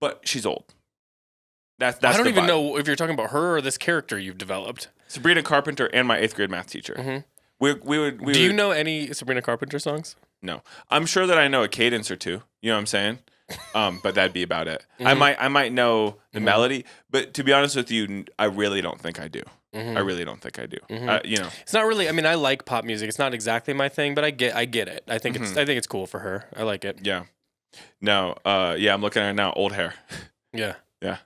but she's old. That's I don't even know if you're talking about her or this character you've developed. Sabrina Carpenter and my 8th grade math teacher. Mm-hmm. We would. Do you know any Sabrina Carpenter songs? No, I'm sure that I know a cadence or two. You know what I'm saying? But that'd be about it. Mm-hmm. I might know the melody, but to be honest with you, I really don't think I do. I really don't think I do. You know, it's not really. I mean, I like pop music. It's not exactly my thing, but I get it. I think it's cool for her. I like it. Yeah. No. Yeah. I'm looking at her now. Old hair. Yeah. Yeah.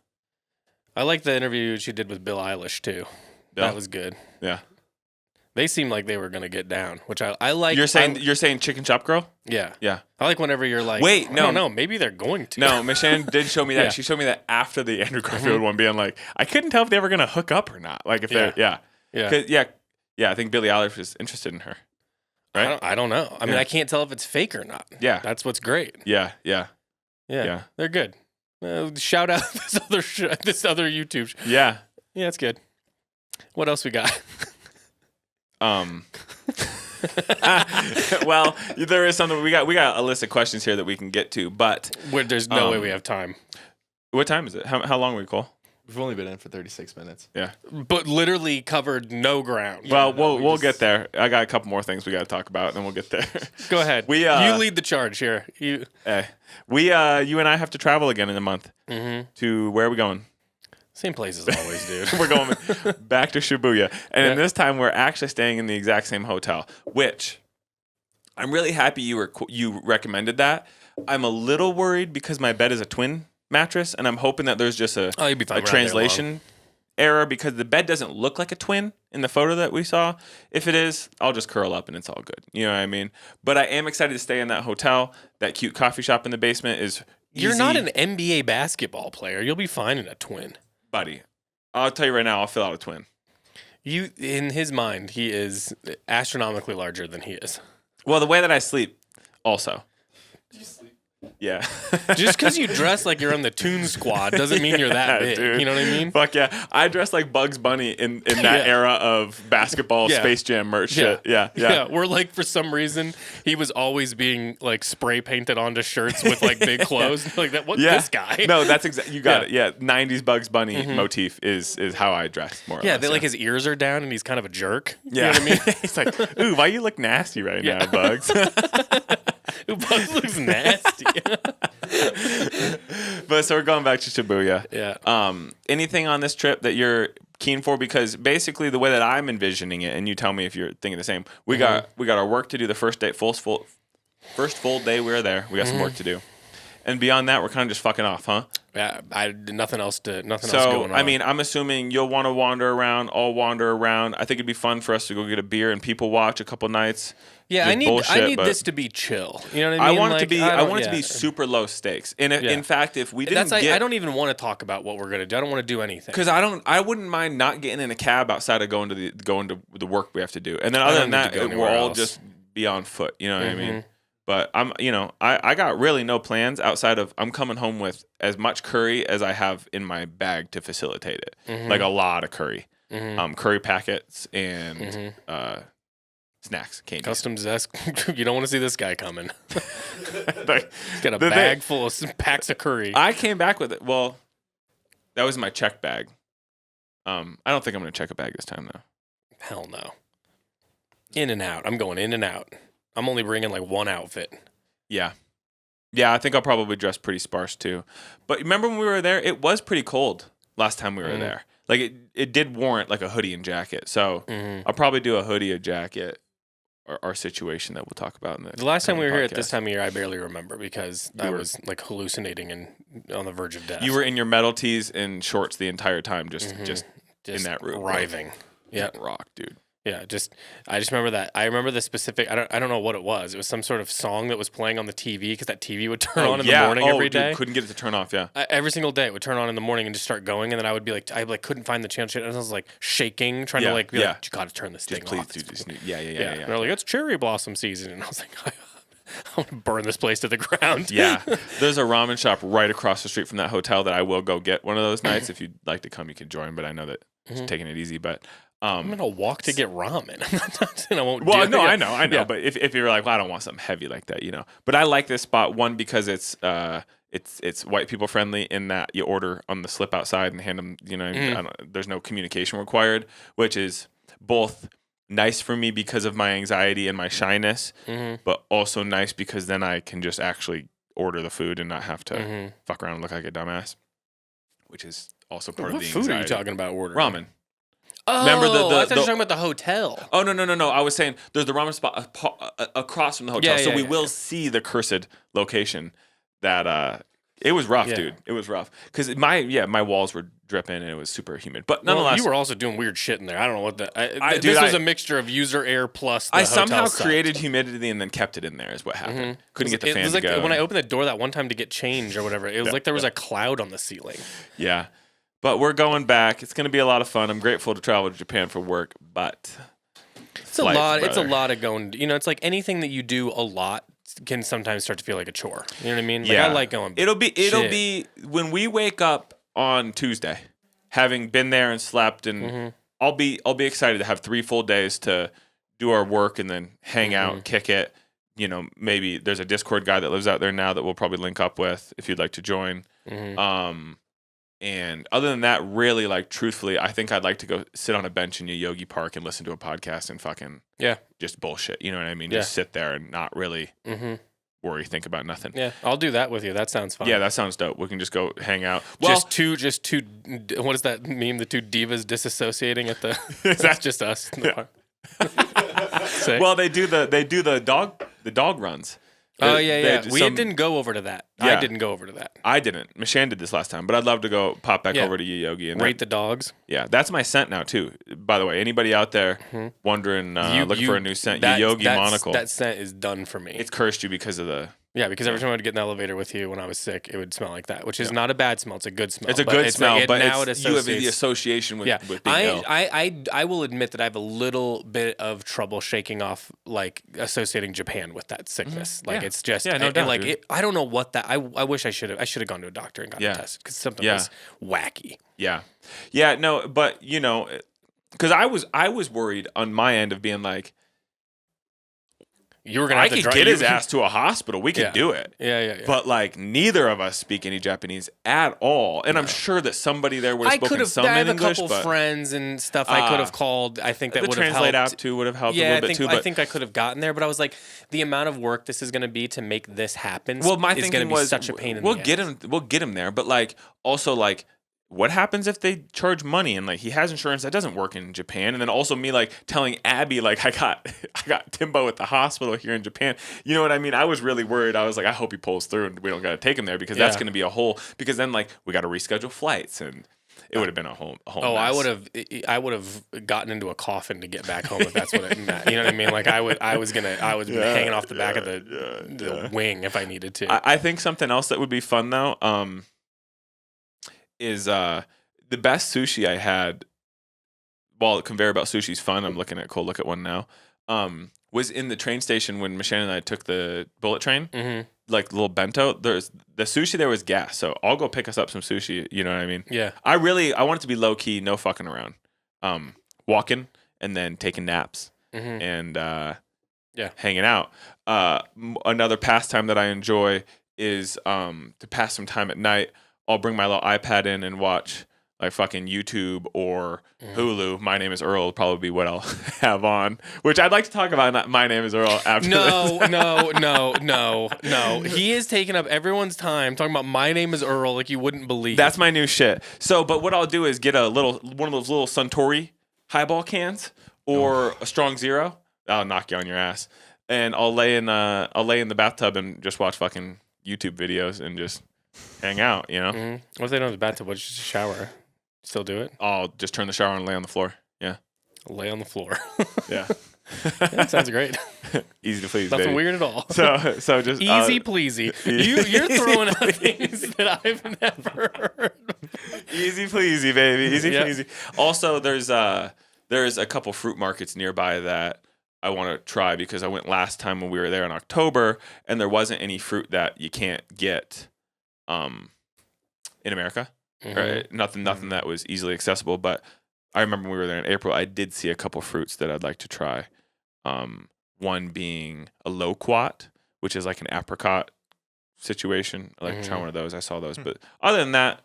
I like the interview she did with Bill Eilish too. Bill? That was good. Yeah. They seemed like they were gonna get down, which I like. You're saying Chicken Shop Girl? Yeah. Yeah. I like whenever you're like, wait, no, maybe they're going to. No, Miss Shannon did show me that. Yeah. She showed me that after the Andrew Garfield one, being like, I couldn't tell if they were gonna hook up or not. Like if they're yeah. I think Billie Eilish was interested in her. Right? I don't know. I mean, I can't tell if it's fake or not. Yeah. That's what's great. Yeah. They're good. Shout out this other YouTube. Yeah. Yeah, it's good. What else we got? Well, there is something we got a list of questions here that we can get to, but There's no way we have time. What time is it? How long are we, Cole? We've only been in for 36 minutes. Yeah. But literally covered no ground. Well, we'll get there. I got a couple more things we got to talk about, and then we'll get there. Go ahead. You lead the charge here. You and I have to travel again in a month. Mm-hmm. To where are we going? Same place as always, dude. We're going back to Shibuya. And this time we're actually staying in the exact same hotel, which I'm really happy you recommended that. I'm a little worried because my bed is a twin mattress, and I'm hoping that there's just a translation error because the bed doesn't look like a twin in the photo that we saw. If it is, I'll just curl up and it's all good. You know what I mean? But I am excited to stay in that hotel. That cute coffee shop in the basement is easy. You're not an NBA basketball player. You'll be fine in a twin. Buddy, I'll tell you right now, I'll fill out a twin. In his mind, he is astronomically larger than he is. Well, the way that I sleep also. Do you sleep? Yeah. Just because you dress like you're on the Toon Squad doesn't mean you're that big. Dude. You know what I mean? Fuck yeah. I dress like Bugs Bunny in that era of basketball Space Jam merch shit. Yeah. We're like, for some reason, he was always being like spray painted onto shirts with like big clothes. Like that. This guy? No, that's exactly. You got it. Yeah. 90s Bugs Bunny motif is how I dress more or less. Like his ears are down and he's kind of a jerk. Yeah. You know what I mean? He's like, ooh, why you look nasty right now, Bugs? Bugs looks nasty. But so we're going back to Shibuya. Yeah. Anything on this trip that you're keen for? Because basically the way that I'm envisioning it, and you tell me if you're thinking the same, we got our work to do the first full day we were there. We got some work to do. And beyond that, we're kind of just fucking off, huh? Yeah, nothing else going on. So, I mean, I'm assuming you'll want to wander around. I'll wander around. I think it'd be fun for us to go get a beer and people watch a couple nights. Yeah, I need this to be chill. You know what I mean? I want it to be super low stakes. And in fact, if we didn't I don't even want to talk about what we're gonna do. I don't want to do anything. Because I wouldn't mind not getting in a cab outside of going to the work we have to do. And then other than that, we'll all just be on foot. You know what I mean? But I got really no plans outside of I'm coming home with as much curry as I have in my bag to facilitate it. Like a lot of curry. Curry packets and snacks, candy. Customs desk. You don't want to see this guy coming. Like, he's got a bag full of packs of curry. I came back with it. Well, that was my check bag. I don't think I'm going to check a bag this time, though. Hell no. In and out. I'm going in and out. I'm only bringing like one outfit. Yeah. Yeah, I think I'll probably dress pretty sparse too. But remember when we were there? It was pretty cold last time we were there. Like it did warrant like a hoodie and jacket. So I'll probably do a hoodie, a jacket, or our situation that we'll talk about in The last time we were here at podcast. this time of year, I barely remember because I was like hallucinating and on the verge of death. You were in your metal tees and shorts the entire time, just in that room, writhing. Yeah, rock, dude. Yeah, I just remember that. I remember the specific. I don't know what it was. It was some sort of song that was playing on the TV because that TV would turn on in the morning every day. Dude, couldn't get it to turn off. Yeah, every single day it would turn on in the morning and just start going, and then I would be like, I like couldn't find the channel, and I was like shaking, trying to like be like, you got to turn this thing please, off. Dude, yeah. And they're like, it's cherry blossom season, and I was like, I want to burn this place to the ground. Yeah, there's a ramen shop right across the street from that hotel that I will go get one of those nights. If you'd like to come, you can join. But I know that it's taking it easy. But I'm gonna walk to get ramen. I'm not saying I won't. Well, no, yeah. I know. Yeah. But if you're like, well, I don't want something heavy like that, But I like this spot because it's white people friendly in that you order on the slip outside and hand them. There's no communication required, which is both nice for me because of my anxiety and my shyness, but also nice because then I can just actually order the food and not have to fuck around and look like a dumbass, which is also part of the anxiety. What food are you talking about ordering? Ramen. Oh, remember I thought you were talking about the hotel. Oh, no. I was saying there's the ramen spot across from the hotel. So we will see the cursed location that it was rough, dude. It was rough. Because my walls were dripping and it was super humid. But nonetheless. You were also doing weird shit in there. I don't know what this was a mixture of user air plus the I hotel somehow sucked. created humidity and then kept it in there is what happened. Couldn't get the fan to go. When I opened the door that one time to get change or whatever, it was like there was a cloud on the ceiling. Yeah. But we're going back. It's going to be a lot of fun. I'm grateful to travel to Japan for work, but it's a lot. It's a lot of going. It's like anything that you do a lot can sometimes start to feel like a chore. You know what I mean? Like, I like going. It'll be when we wake up on Tuesday, having been there and slept, and I'll be excited to have 3 full days to do our work and then hang out, kick it. Maybe there's a Discord guy that lives out there now that we'll probably link up with if you'd like to join. And other than that, really, like, truthfully, I think I'd like to go sit on a bench in Yogi Park and listen to a podcast and fucking just bullshit. You know what I mean? Yeah. Just sit there and not really worry, think about nothing. Yeah, I'll do that with you. That sounds fun. Yeah, that sounds dope. We can just go hang out. Well, just two. What is that meme? The two divas disassociating at the. That's just us. In the park. Well, they do the dog runs. Oh, yeah. We didn't go over to that. Yeah. I didn't go over to that. I didn't. Mishan did this last time, but I'd love to go pop back over to Yogi and rate the dogs. Yeah, that's my scent now too. By the way, anybody out there wondering, looking for a new scent, Yogi monocle. That scent is done for me. It's cursed you because of the. Yeah, because every time I would get in the elevator with you when I was sick, it would smell like that, which is not a bad smell. It's a good smell. It's a good smell, like but you have the association with being ill. I will admit that I have a little bit of trouble shaking off, like, associating Japan with that sickness. Like, it's just, no doubt, like, I don't know what that, I wish I should have gone to a doctor and gotten tested because something was wacky. Yeah. Yeah, no, but, because I was worried on my end of being like, you were gonna have I could get his ass to a hospital. We could do it. Yeah. But like neither of us speak any Japanese at all, and I'm sure that somebody there would have spoken some in English. I have a couple friends and stuff I could have called. I think that would have helped. The Translate app too would have helped a little bit too. I think I could have gotten there, but I was like, the amount of work this is going to be to make this happen. Well, my is thinking going to be was such a pain in the ass. We'll get him there, but like also like. What happens if they charge money and like he has insurance that doesn't work in Japan? And then also me like telling Abby like I got Timbo at the hospital here in Japan. You know what I mean? I was really worried. I was like, I hope he pulls through and we don't got to take him there because that's going to be a whole. Because then like we got to reschedule flights and it would have been a whole. Oh, mess. I would have gotten into a coffin to get back home if that's what it meant. You know what I mean? Like I was hanging off the back of the wing if I needed to. I think something else that would be fun though. Is the best sushi I had. While conveyor belt sushi's fun, I'm looking at Cole. Look at one now. Was in the train station when Michelle and I took the bullet train. Like the little bento. There's the sushi there was gas, so I'll go pick us up some sushi. You know what I mean? Yeah. I want it to be low key, no fucking around. Walking and then taking naps and hanging out. Another pastime that I enjoy is to pass some time at night. I'll bring my little iPad in and watch like fucking YouTube or Hulu. My Name is Earl will probably be what I'll have on, which I'd like to talk about. My Name is Earl after this. No. He is taking up everyone's time talking about My Name is Earl like you wouldn't believe. That's my new shit. So, but what I'll do is get one of those little Suntory highball cans or a Strong Zero. I'll knock you on your ass, and I'll lay in the bathtub and just watch fucking YouTube videos and just hang out. You know. Mm-hmm. What if they don't have a bathtub? What's just a shower? Still do it? I'll just turn the shower on and lay on the floor. Yeah. Lay on the floor. Yeah. That sounds great. Easy to please, Nothing baby. weird at all. So just easy pleasy. You're throwing out things that I've never heard. Easy pleasy, baby. Easy Yep. pleasy. Also, there's a couple fruit markets nearby that I want to try because I went last time when we were there in October, and there wasn't any fruit that you can't get in America. Mm-hmm. Right? Nothing that was easily accessible. But I remember when we were there in April, I did see a couple fruits that I'd like to try. One being a loquat, which is like an apricot situation. I'd like to try one of those. I saw those. But other than that,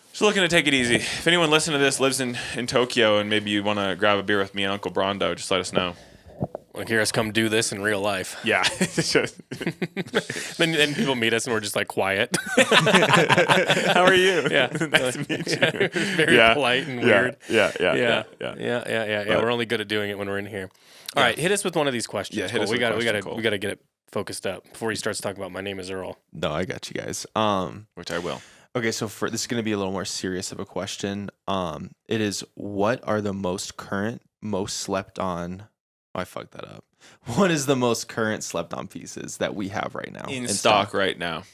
just looking to take it easy. If anyone listening to this lives in Tokyo and maybe you want to grab a beer with me and Uncle Brondo, just let us know. Like, hear us come do this in real life. Yeah. Then people meet us and we're just like quiet. How are you? Yeah. Nice to meet you. Yeah, very polite and weird. Yeah. We're only good at doing it when we're in here. All right, hit us with one of these questions. Yeah, hit us we with a got question, to Cole. we got to get it focused up before he starts talking about My Name is Earl. No, I got you guys. Which I will. Okay, so this is going to be a little more serious of a question. It is, what are the most slept on? Oh, I fucked that up. What is the most current slept on pieces that we have right now In stock right now.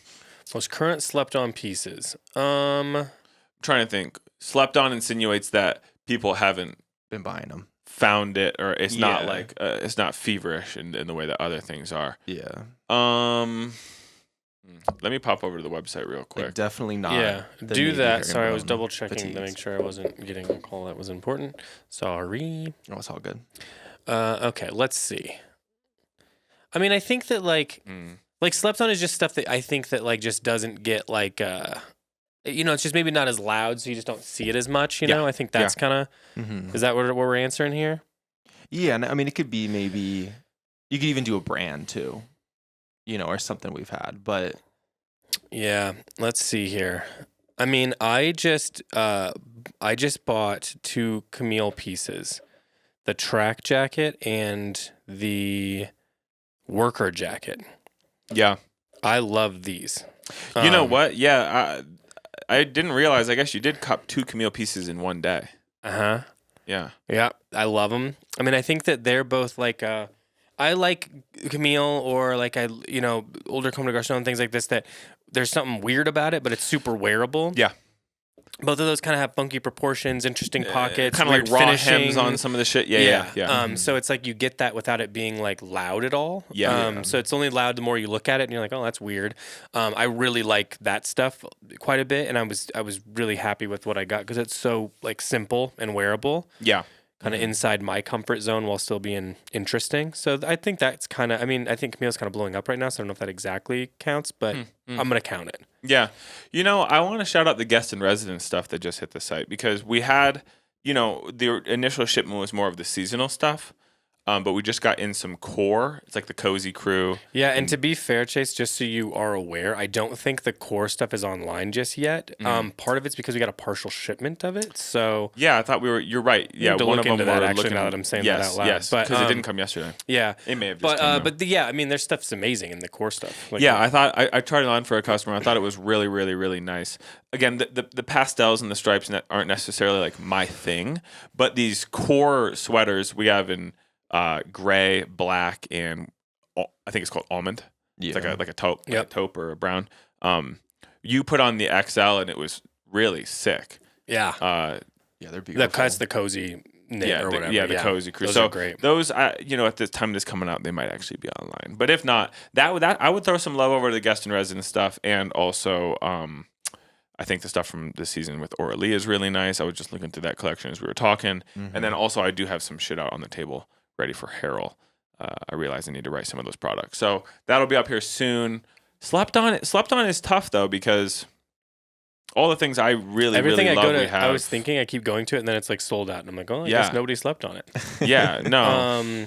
Most current slept on pieces. I'm trying to think. Slept on insinuates that people haven't Been buying them. found it, or it's not Yeah. like it's not feverish in the way that other things are. Yeah. Let me pop over to the website real quick. Like, definitely not. Yeah, the do Navy that. Sorry, I was herringbone double checking to fatigues. make sure I wasn't getting a call that was important. Sorry. Oh, it's all good. Okay, let's see. I mean, I think that like slept on is just stuff that I think that like just doesn't get like it's just maybe not as loud, so you just don't see it as much. You know, I think that's kind of is that what we're answering here? Yeah, and I mean, it could be maybe you could even do a brand too, or something we've had. But yeah, let's see here. I mean, I just bought 2 Camille pieces, the track jacket and the worker jacket. Yeah. I love these. You know what? Yeah, I didn't realize. I guess you did cup 2 Camille pieces in one day. Uh-huh. Yeah. Yeah, I love them. I mean, I think that they're both like I like Camille or like older Comme des Garçons and things like this that there's something weird about it, but it's super wearable. Yeah. Both of those kind of have funky proportions, interesting pockets, kind of like weird raw finishing. hems on some of the shit. Yeah. So it's like you get that without it being like loud at all. Yeah. So it's only loud the more you look at it, and you're like, oh, that's weird. I really like that stuff quite a bit, and I was really happy with what I got because it's so like simple and wearable. Yeah. Kind of inside my comfort zone while still being interesting. So I think that's kind of. I mean, I think Camille's kind of blowing up right now, so I don't know if that exactly counts, but I'm gonna count it. Yeah. I want to shout out the guest and resident stuff that just hit the site because we had, the initial shipment was more of the seasonal stuff. But we just got in some core. It's like the Cozy Crew. Yeah, and to be fair, Chase, just so you are aware, I don't think the core stuff is online just yet. Part of it's because we got a partial shipment of it. So yeah, I thought you're right. Yeah, to one look of them into that were actually looking. now that I'm saying Yes, that out loud. yes, But because it didn't come yesterday. Yeah, it may have just come. But yeah, I mean, their stuff's amazing in the core stuff. Like, yeah, I thought I tried it on for a customer. I thought it was really, really, really nice. Again, the pastels and the stripes aren't necessarily like my thing, but these core sweaters we have in gray, black, and I think it's called almond. yeah, It's like a taupe, Yep. a taupe or a brown. You put on the XL and it was really sick. yeah, yeah, they're beautiful. that's the cozy knit or whatever. The Cozy Crew. Those So are great. those, at the time this coming out, they might actually be online. But if not, that I would throw some love over to the guest and resident stuff, and also I think the stuff from this season with Aurelie is really nice. I was just looking through that collection as we were talking, and then also I do have some shit out on the table ready for Harold. I realize I need to write some of those products, so that'll be up here soon. Slept on is tough though because all the things I really, Everything really I love, go we to, have. I was thinking, I keep going to it, and then it's like sold out, and I'm like, oh, I Yeah. guess nobody slept on it. Yeah, no.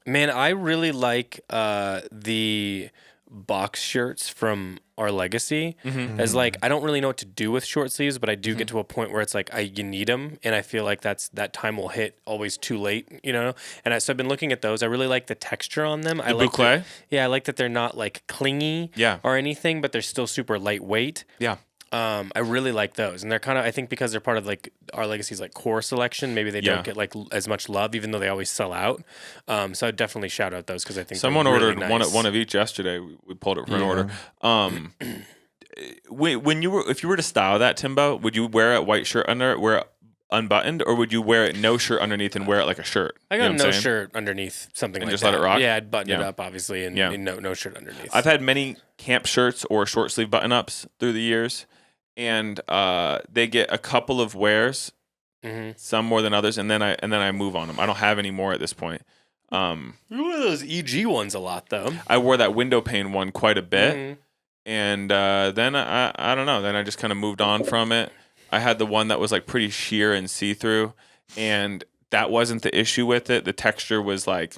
Man, I really like the box shirts from Our Legacy. As like, I don't really know what to do with short sleeves, but I do get to a point where it's like you need them, and I feel like that time will hit always too late, you know. And so I've been looking at those. I really like the texture on them. I like boucle? I like that they're not like clingy or anything, but they're still super lightweight. Yeah. I really like those, and they're kind of, I think because they're part of like Our Legacy's like core selection, maybe they don't get like as much love, even though they always sell out. So I'd definitely shout out those because I think someone they're really ordered nice. one of each yesterday. We pulled it for an order. If you were to style that, Timbo, would you wear a white shirt under it, wear it unbuttoned, or would you wear it no shirt underneath and wear it like a shirt? I got no shirt underneath, something and like just that. let it rock. Yeah, I'd button it up obviously, and no shirt underneath. I've had many camp shirts or short sleeve button ups through the years. And they get a couple of wears, some more than others, and then I move on them. I don't have any more at this point. You wear those EG ones a lot, though. I wore that window pane one quite a bit, and then I don't know. Then I just kind of moved on from it. I had the one that was like pretty sheer and see through, and that wasn't the issue with it. The texture was like,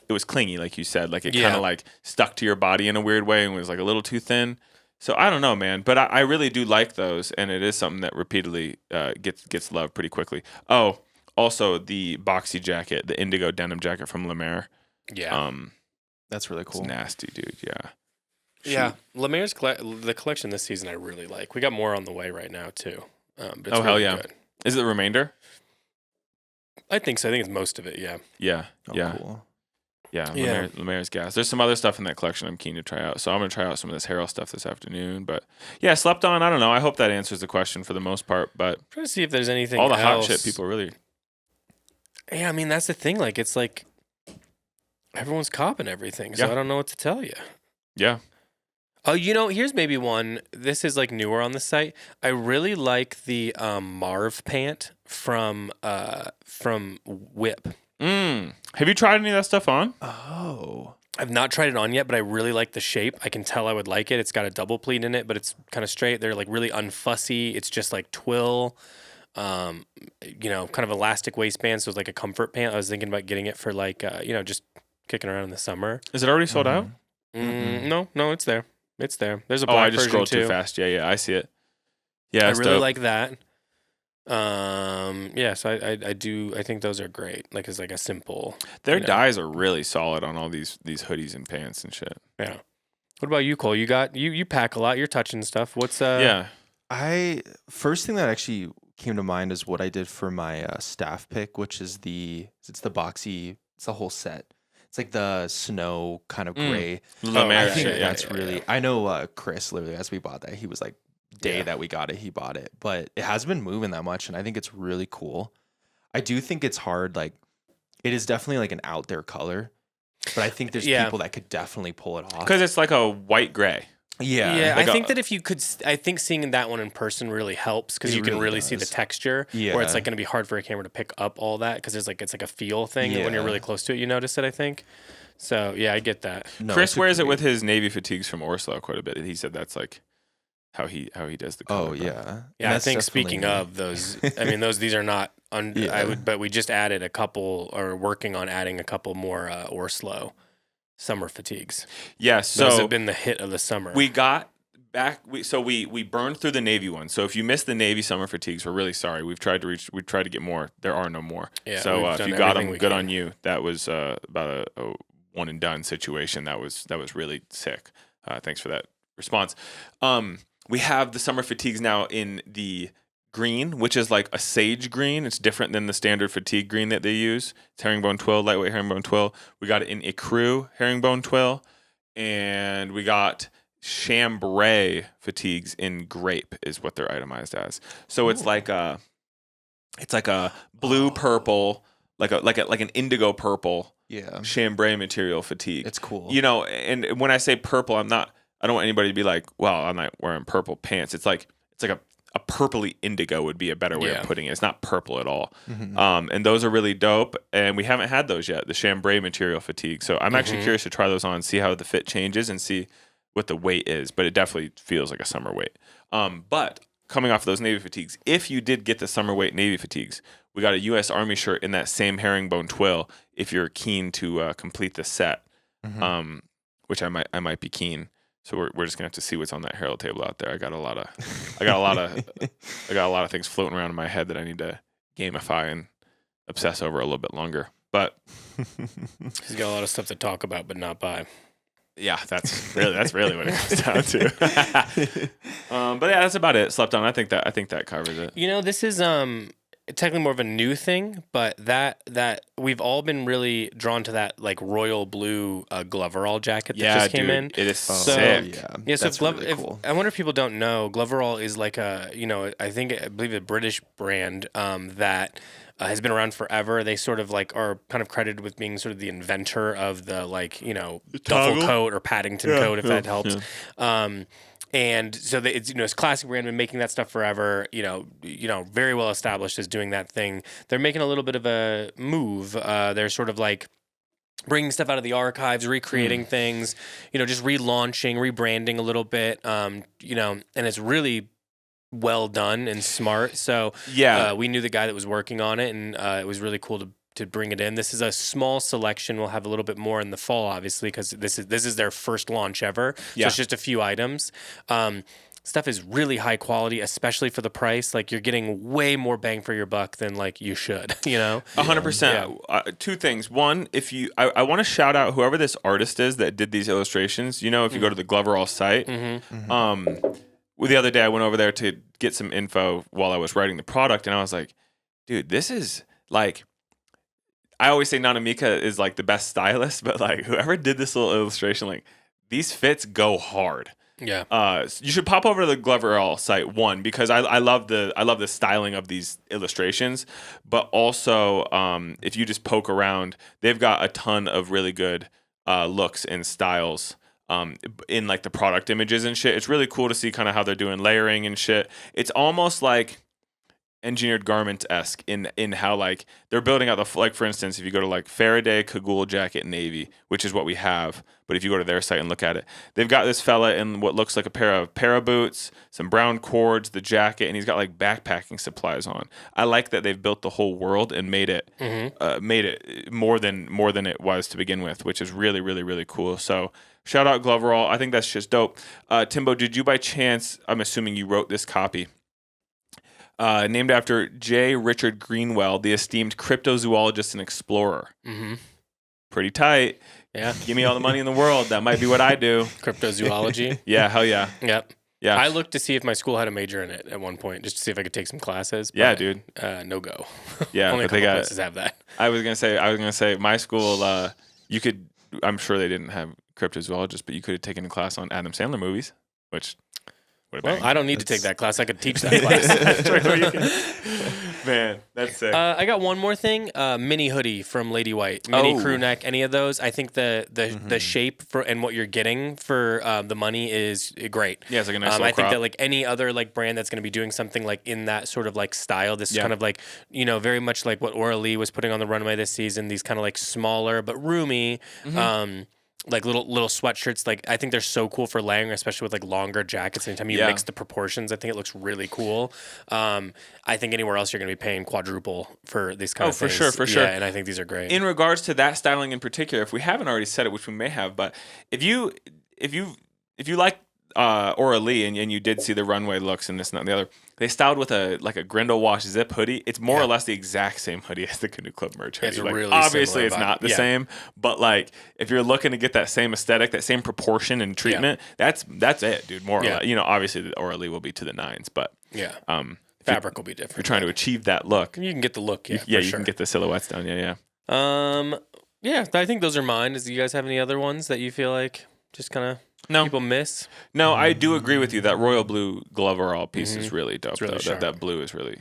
it was clingy, like you said, like it kind of like stuck to your body in a weird way and was like a little too thin. So I don't know, man, but I really do like those, and it is something that repeatedly gets loved pretty quickly. Oh, also the boxy jacket, the indigo denim jacket from Lemaire. Yeah, that's really cool. It's nasty, dude. Yeah. Yeah, Lemaire's the collection this season I really like. We got more on the way right now too. But it's really hell yeah! Good. Is it the remainder? I think so. I think it's most of it. Yeah. Yeah. Oh, yeah. Cool. Yeah, Lemaire's gas. There's some other stuff in that collection I'm keen to try out. So I'm going to try out some of this Harrell stuff this afternoon. But yeah, slept on, I don't know. I hope that answers the question for the most part. But I'm trying to see if there's anything all the else. hot shit people really... Yeah, I mean, that's the thing. Like, it's like everyone's copping everything. So I don't know what to tell you. Yeah. Oh, here's maybe one. This is like newer on the site. I really like the Marv pant from W.I.P. Have you tried any of that stuff on? Oh. I've not tried it on yet, but I really like the shape. I can tell I would like it. It's got a double pleat in it, but it's kind of straight. They're like really unfussy. It's just like twill, kind of elastic waistband. So it's like a comfort pant. I was thinking about getting it for like, just kicking around in the summer. Is it already sold out? No, it's there. It's there. There's a Oh, black I just version scrolled too. too fast. Yeah, I see it. Yeah, I it's really dope. like that. So I do. I think those are great. Like it's like a simple. Their dyes are really solid on all these hoodies and pants and shit. Yeah. What about you, Cole? You pack a lot. You're touching stuff. What's First thing that actually came to mind is what I did for my staff pick, which is it's the boxy. It's the whole set. It's like the snow kind of gray. Lemaire I think shit, that's really. I know Chris literally as we bought that, he was like. Day that we got it, he bought it, but it has been moving that much, and I think it's really cool. I do think it's hard, like it is definitely like an out there color, but I think there's people that could definitely pull it off because it's like a white gray. Yeah, like I think that if you could, I think seeing that one in person really helps because you can really see the texture. Yeah, where it's like going to be hard for a camera to pick up all that because it's like a feel thing. And when you're really close to it, you notice it. I think. So yeah, I get that. No, Chris wears it with his navy fatigues from Orslo quite a bit. He said that's like. How he does the color. Oh yeah. Yeah, I think speaking of those, I mean these are not but we just added a couple or working on adding a couple more Orslo summer fatigues. Yeah, so those have been the hit of the summer. We got back we burned through the navy one. So if you missed the navy summer fatigues, we're really sorry. We've tried to get more. There are no more. Yeah, so if you got them, good on you. That was about a one and done situation. That was really sick. Thanks for that response. We have the summer fatigues now in the green, which is like a sage green. It's different than the standard fatigue green that they use. It's herringbone twill, lightweight herringbone twill. We got it in ecru herringbone twill, and we got chambray fatigues in grape is what they're itemized as. So it's like a blue purple, like an indigo purple. Yeah. Chambray material fatigue. It's cool. And when I say purple, I don't want anybody to be like, well, I'm not wearing purple pants. It's like a purpley indigo would be a better way of putting it. It's not purple at all. Mm-hmm. And those are really dope. And we haven't had those yet, the chambray material fatigue. So I'm actually curious to try those on, see how the fit changes and see what the weight is. But it definitely feels like a summer weight. But coming off of those Navy fatigues, if you did get the summer weight Navy fatigues, we got a U.S. Army shirt in that same herringbone twill. If you're keen to complete the set, which I might be keen. So we're just gonna have to see what's on that Herald table out there. I got a lot of things floating around in my head that I need to gamify and obsess over a little bit longer. But he's got a lot of stuff to talk about, but not buy. Yeah, that's really what it comes down to. But yeah, that's about it. Slept on. I think that covers it. This is technically more of a new thing, but that we've all been really drawn to that like royal blue Gloverall jacket that just came in. It is sick. Yeah, so that's really cool. I wonder if people don't know, Gloverall is like I believe a British brand that has been around forever. They sort of like are kind of credited with being sort of the inventor of the duffel coat or Paddington coat, if that helps. Yeah. And so it's classic brand, been making that stuff forever. Very well established as doing that thing. They're making a little bit of a move. They're sort of like bringing stuff out of the archives, recreating things. Just relaunching, rebranding a little bit. And it's really well done and smart. So we knew the guy that was working on it, and it was really cool to bring it in. This is a small selection. We'll have a little bit more in the fall, obviously, because this is their first launch ever. So it's just a few items. Stuff is really high quality, especially for the price. Like, you're getting way more bang for your buck than like you should. 100%. Two things. One, I want to shout out whoever this artist is that did these illustrations. If you go to the Gloverall site. The other day I went over there to get some info while I was writing the product, and I was like, dude, this is like, I always say Nanamika is like the best stylist, but like whoever did this little illustration, like these fits go hard. Yeah. You should pop over to the Gloverall site, one, because I love the styling of these illustrations, but also if you just poke around, they've got a ton of really good looks and styles in like the product images and shit. It's really cool to see kind of how they're doing layering and shit. It's almost like engineered garment-esque in how like they're building out the, like, for instance, if you go to like Faraday Cagoule jacket navy, which is what we have, but if you go to their site and look at it, they've got this fella in what looks like a pair of para boots, some brown cords, the jacket, and he's got like backpacking supplies on. I like that they've built the whole world and made it more than it was to begin with, which is really, really, really cool. So shout out Gloverall. I think that's just dope. Timbo, did you by chance, I'm assuming you wrote this copy, named after J. Richard Greenwell, the esteemed cryptozoologist and explorer. Pretty tight. Yeah. Give me all the money in the world. That might be what I do. Cryptozoology. Yeah, hell yeah. Yep. Yeah. I looked to see if my school had a major in it at one point, just to see if I could take some classes. Yeah, dude. No go. Yeah, only a couple places have that. I was gonna say my school. You could. I'm sure they didn't have cryptozoologists, but you could have taken a class on Adam Sandler movies, which. Well, I don't need to take that class. I could teach that class. Man, that's sick. I got one more thing. Mini hoodie from Lady White. Mini crew neck. Any of those. I think the shape and what you're getting for the money is great. Yeah, it's like a nice little I think crop. that like any other like brand that's going to be doing something like in that sort of like style. This is kind of like, very much like what Aura Lee was putting on the runway this season. These kind of like smaller but roomy. Like little sweatshirts, like I think they're so cool for layering, especially with like longer jackets. Anytime you mix the proportions, I think it looks really cool. I think anywhere else you're going to be paying quadruple for these kind of things. For sure. Yeah, and I think these are great. In regards to that styling in particular, if we haven't already said it, which we may have, but if you like Aura Lee and you did see the runway looks and this and that and the other, they styled with a Grindel Wash zip hoodie. It's more or less the exact same hoodie as the Canoe Club merch hoodie. It's like, really obviously similar it's vibe. not the same, but like if you're looking to get that same aesthetic, that same proportion and treatment, that's it, dude. More or less. Obviously the Aura Lee will be to the nines, but fabric will be different. If you're trying to achieve that look, you can get the look. You can get the silhouettes down. Yeah. I think those are mine. Do you guys have any other ones that you feel like just kind of people miss? No, I do agree with you. That royal blue Gloverall piece is really dope. Really that blue is really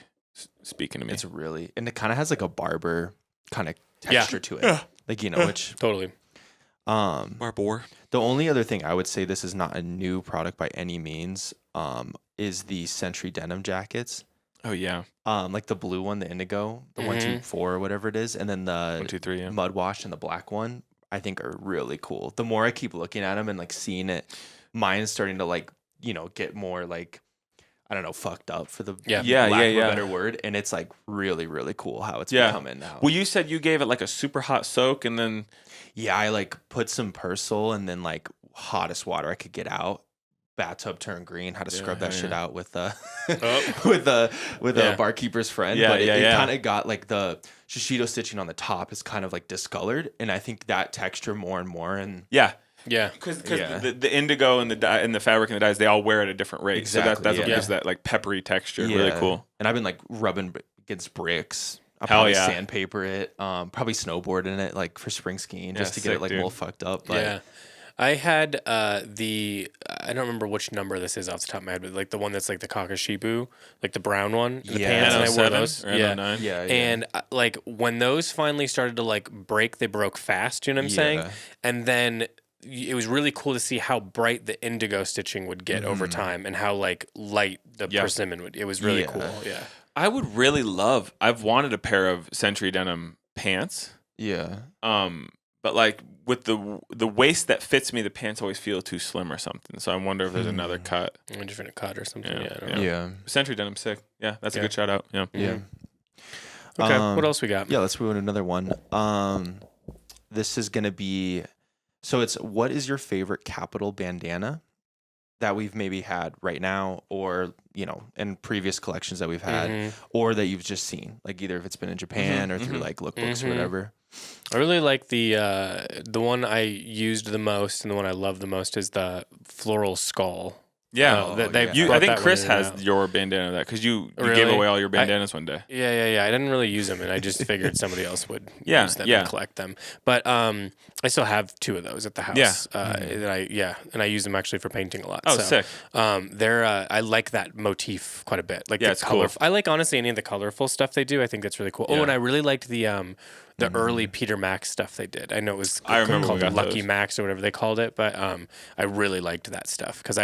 speaking to me. It's really, and it kind of has like a barber kind of texture to it. Like, which totally. Barbour. The only other thing I would say, this is not a new product by any means, is the Century denim jackets. Oh yeah. Like the blue one, the indigo, the 1, 2, 4, or whatever it is, and then the 1, 2, 3, mud wash and the black one, I think are really cool. The more I keep looking at them and like seeing it, mine's starting to like, get more like I don't know, fucked up for the Yeah. lack of a better word. And it's like really, really cool how it's becoming now. Well, you said you gave it like a super hot soak and then. Yeah, I like put some Persil and then like hottest water I could get out. Bathtub turned green. Had to scrub that shit out with with a barkeeper's friend. Yeah, but it yeah. kind of got like the shishito stitching on the top is kind of like discolored, and I think that texture more and more. And Yeah. Because the indigo and the dye and the fabric and the dyes, they all wear at a different rate. Exactly, So that's what gives that like peppery texture. Yeah. Really cool. And I've been like rubbing against bricks. I'll Hell probably yeah. sandpaper it. Probably snowboard in it like for spring skiing just to get it like a little fucked up. But Yeah. I had I don't remember which number this is off the top of my head, but like the one that's like the Kakashibu, like the brown one, the pants, and I wore those. Yeah. And like when those finally started to like break, they broke fast. You know what I'm saying? And then it was really cool to see how bright the indigo stitching would get over time, and how like light the persimmon would. It was really cool. Yeah. I would really love. I've wanted a pair of Century Denim pants. Yeah. But like with the waist that fits me, the pants always feel too slim or something. So I wonder if there's another cut. A different cut or something. Yeah. I don't know. Yeah. Century Denim's sick. Yeah, that's a good shout out. Yeah. Yeah. Okay. What else we got? Yeah, let's move on to another one. This is gonna be. So it's what is your favorite capital bandana that we've maybe had right now, or in previous collections that we've had, or that you've just seen, like either if it's been in Japan or through like lookbooks or whatever. I really like the one I used the most and the one I love the most is the floral skull. Yeah, I think Chris has out. your bandana of that because you Really? gave away all your bandanas one day. Yeah. I didn't really use them, and I just figured somebody else would Yeah, use them yeah. and collect them. But I still have 2 of those at the house. And I use them actually for painting a lot. Oh, so, sick. I like that motif quite a bit. Like Yeah, the it's cool. I like honestly any of the colorful stuff they do. I think that's really cool. Yeah. Oh, and I really liked the early Peter Max stuff they did. I know it was I remember called we got Lucky those. Max or whatever they called it, but I really liked that stuff because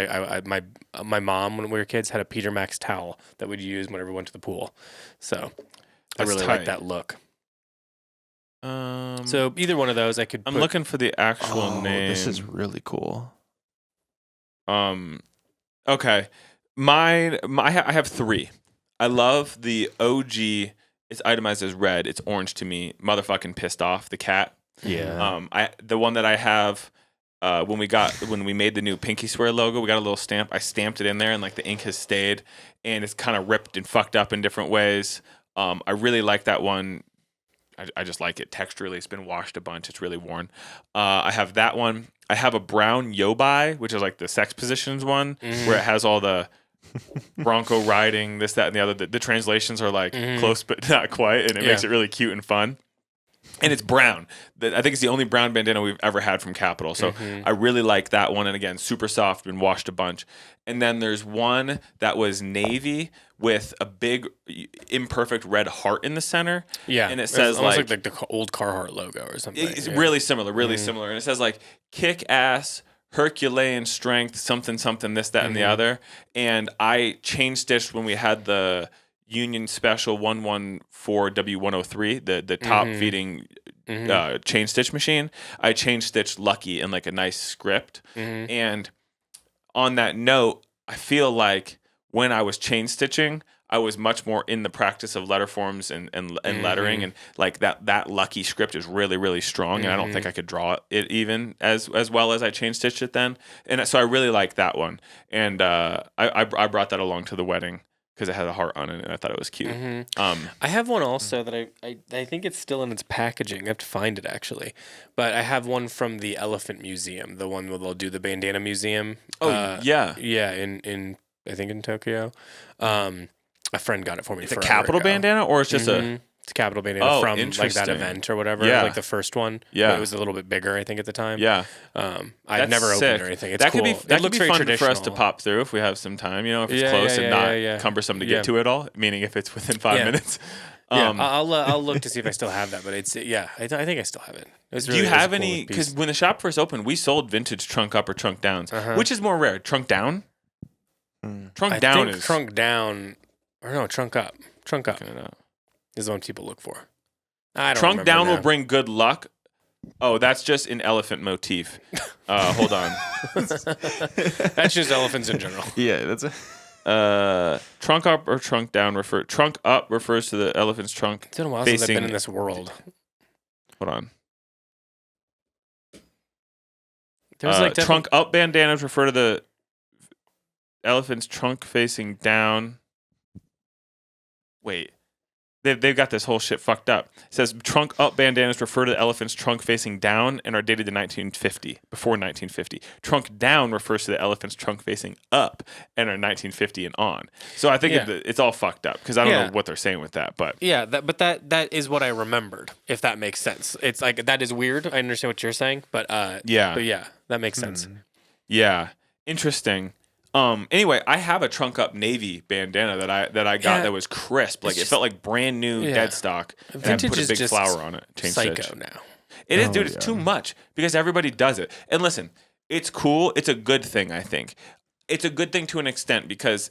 my mom when we were kids had a Peter Max towel that we'd use whenever we went to the pool, so That's I really tight. like that look. So So either one of those I could. I'm looking for the actual name. This is really cool. Okay, I have 3. I love the OG. It's itemized as red. It's orange to me. Motherfucking pissed off the cat. Yeah. The one that I have when we made the new Pinky Swear logo, we got a little stamp. I stamped it in there, and like the ink has stayed, and it's kind of ripped and fucked up in different ways. I really like that one. I just like it texturally. It's been washed a bunch. It's really worn. I have that one. I have a brown Yobai, which is like the sex positions one, where it has all the Bronco riding, this, that, and the other. The translations are like close, but not quite, and it makes it really cute and fun. And it's brown. I think it's the only brown bandana we've ever had from Capital. So I really like that one. And again, super soft, been washed a bunch. And then there's one that was navy with a big imperfect red heart in the center. Yeah. And it says almost like the old Carhartt logo or something. It's really similar, similar. And it says like kick ass, Herculean strength, something, this, that, and the other. And I chain stitched when we had the Union Special 114 W103, the top feeding chain stitch machine. I chain stitched Lucky in like a nice script. And on that note, I feel like when I was chain stitching, I was much more in the practice of letter forms and lettering, and like that Lucky script is really, really strong, and I don't think I could draw it even as well as I chain stitched it then. And so I really like that one, and I brought that along to the wedding because it had a heart on it, and I thought it was cute. I have one also that I think it's still in its packaging. I have to find it actually, but I have one from the Elephant Museum, the one where they'll do the bandana museum. Yeah, in I think in Tokyo. A friend got it for me. It's a Capital bandana, or it's just it's a Capital bandana from like that interesting. event or whatever. Yeah. Like the first one. Yeah. It was a little bit bigger, I think, at the time. Yeah. I've never opened it or anything. It's that cool. That looks could be very fun traditional for us to pop through if we have some time. If it's close and not cumbersome to get to it all. Meaning if it's within 5 minutes. I'll look to see if I still have that, but it's I think I still have it. Do you have any? Because when the shop first opened, we sold vintage trunk up or trunk downs. Which is more rare, trunk down? Trunk down is trunk down, or no, trunk up. Trunk up is the one people look for. I don't Trunk down now. will bring good luck. Oh, that's just an elephant motif. Hold on. That's just elephants in general. Yeah, that's Trunk up or trunk down trunk up refers to the elephant's trunk. It's been a while since I've been in this world. Hold on. There's like trunk up bandanas refer to the elephant's trunk facing down. Wait. They've got this whole shit fucked up. It says trunk up bandanas refer to the elephant's trunk facing down and are dated to 1950, before 1950. Trunk down refers to the elephant's trunk facing up and are 1950 and on. So I think it's all fucked up because I don't know what they're saying with that. But yeah, that is what I remembered, if that makes sense. It's like, that is weird. I understand what you're saying, but yeah, that makes sense. Yeah, interesting. Anyway, I have a trunk up navy bandana that I got that was crisp. Like it felt like brand new dead stock. Vintage and I put a big is just flower on it. psycho now. It is, dude. It's too much because everybody does it. And listen, it's cool. It's a good thing, I think. It's a good thing to an extent because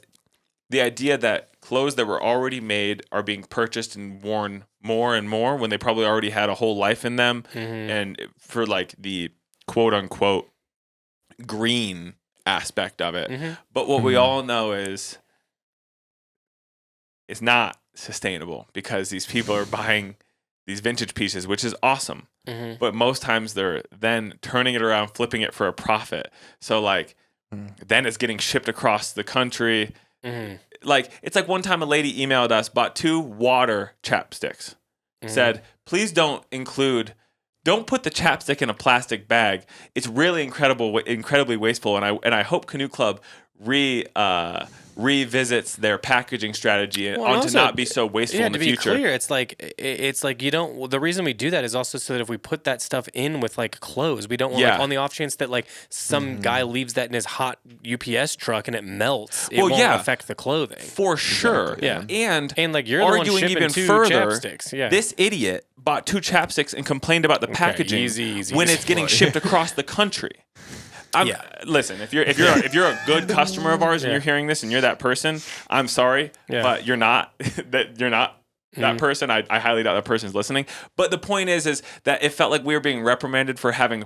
the idea that clothes that were already made are being purchased and worn more and more when they probably already had a whole life in them. And for like the quote unquote green aspect of it. But what we all know is it's not sustainable because these people are buying these vintage pieces, which is awesome. But most times they're then turning it around, flipping it for a profit. So like then it's getting shipped across the country. Like it's like one time a lady emailed us, bought 2 water chapsticks, said, please don't put the chapstick in a plastic bag. It's really incredibly wasteful, and I hope Canoe Club revisits their packaging strategy to not be so wasteful in the future. To be clear, it's like you don't. The reason we do that is also so that if we put that stuff in with like clothes, we don't want like on the off chance that like some guy leaves that in his hot UPS truck and it melts. It won't affect the clothing for sure. Yeah, and like you're arguing the one shipping even 2 further. Chapsticks. Yeah, this idiot bought 2 chapsticks and complained about the packaging when it's getting shipped across the country. Listen, if you're a good customer of ours and you're hearing this and you're that person, I'm sorry, but you're not that person. I highly doubt that person's listening. But the point is that it felt like we were being reprimanded for having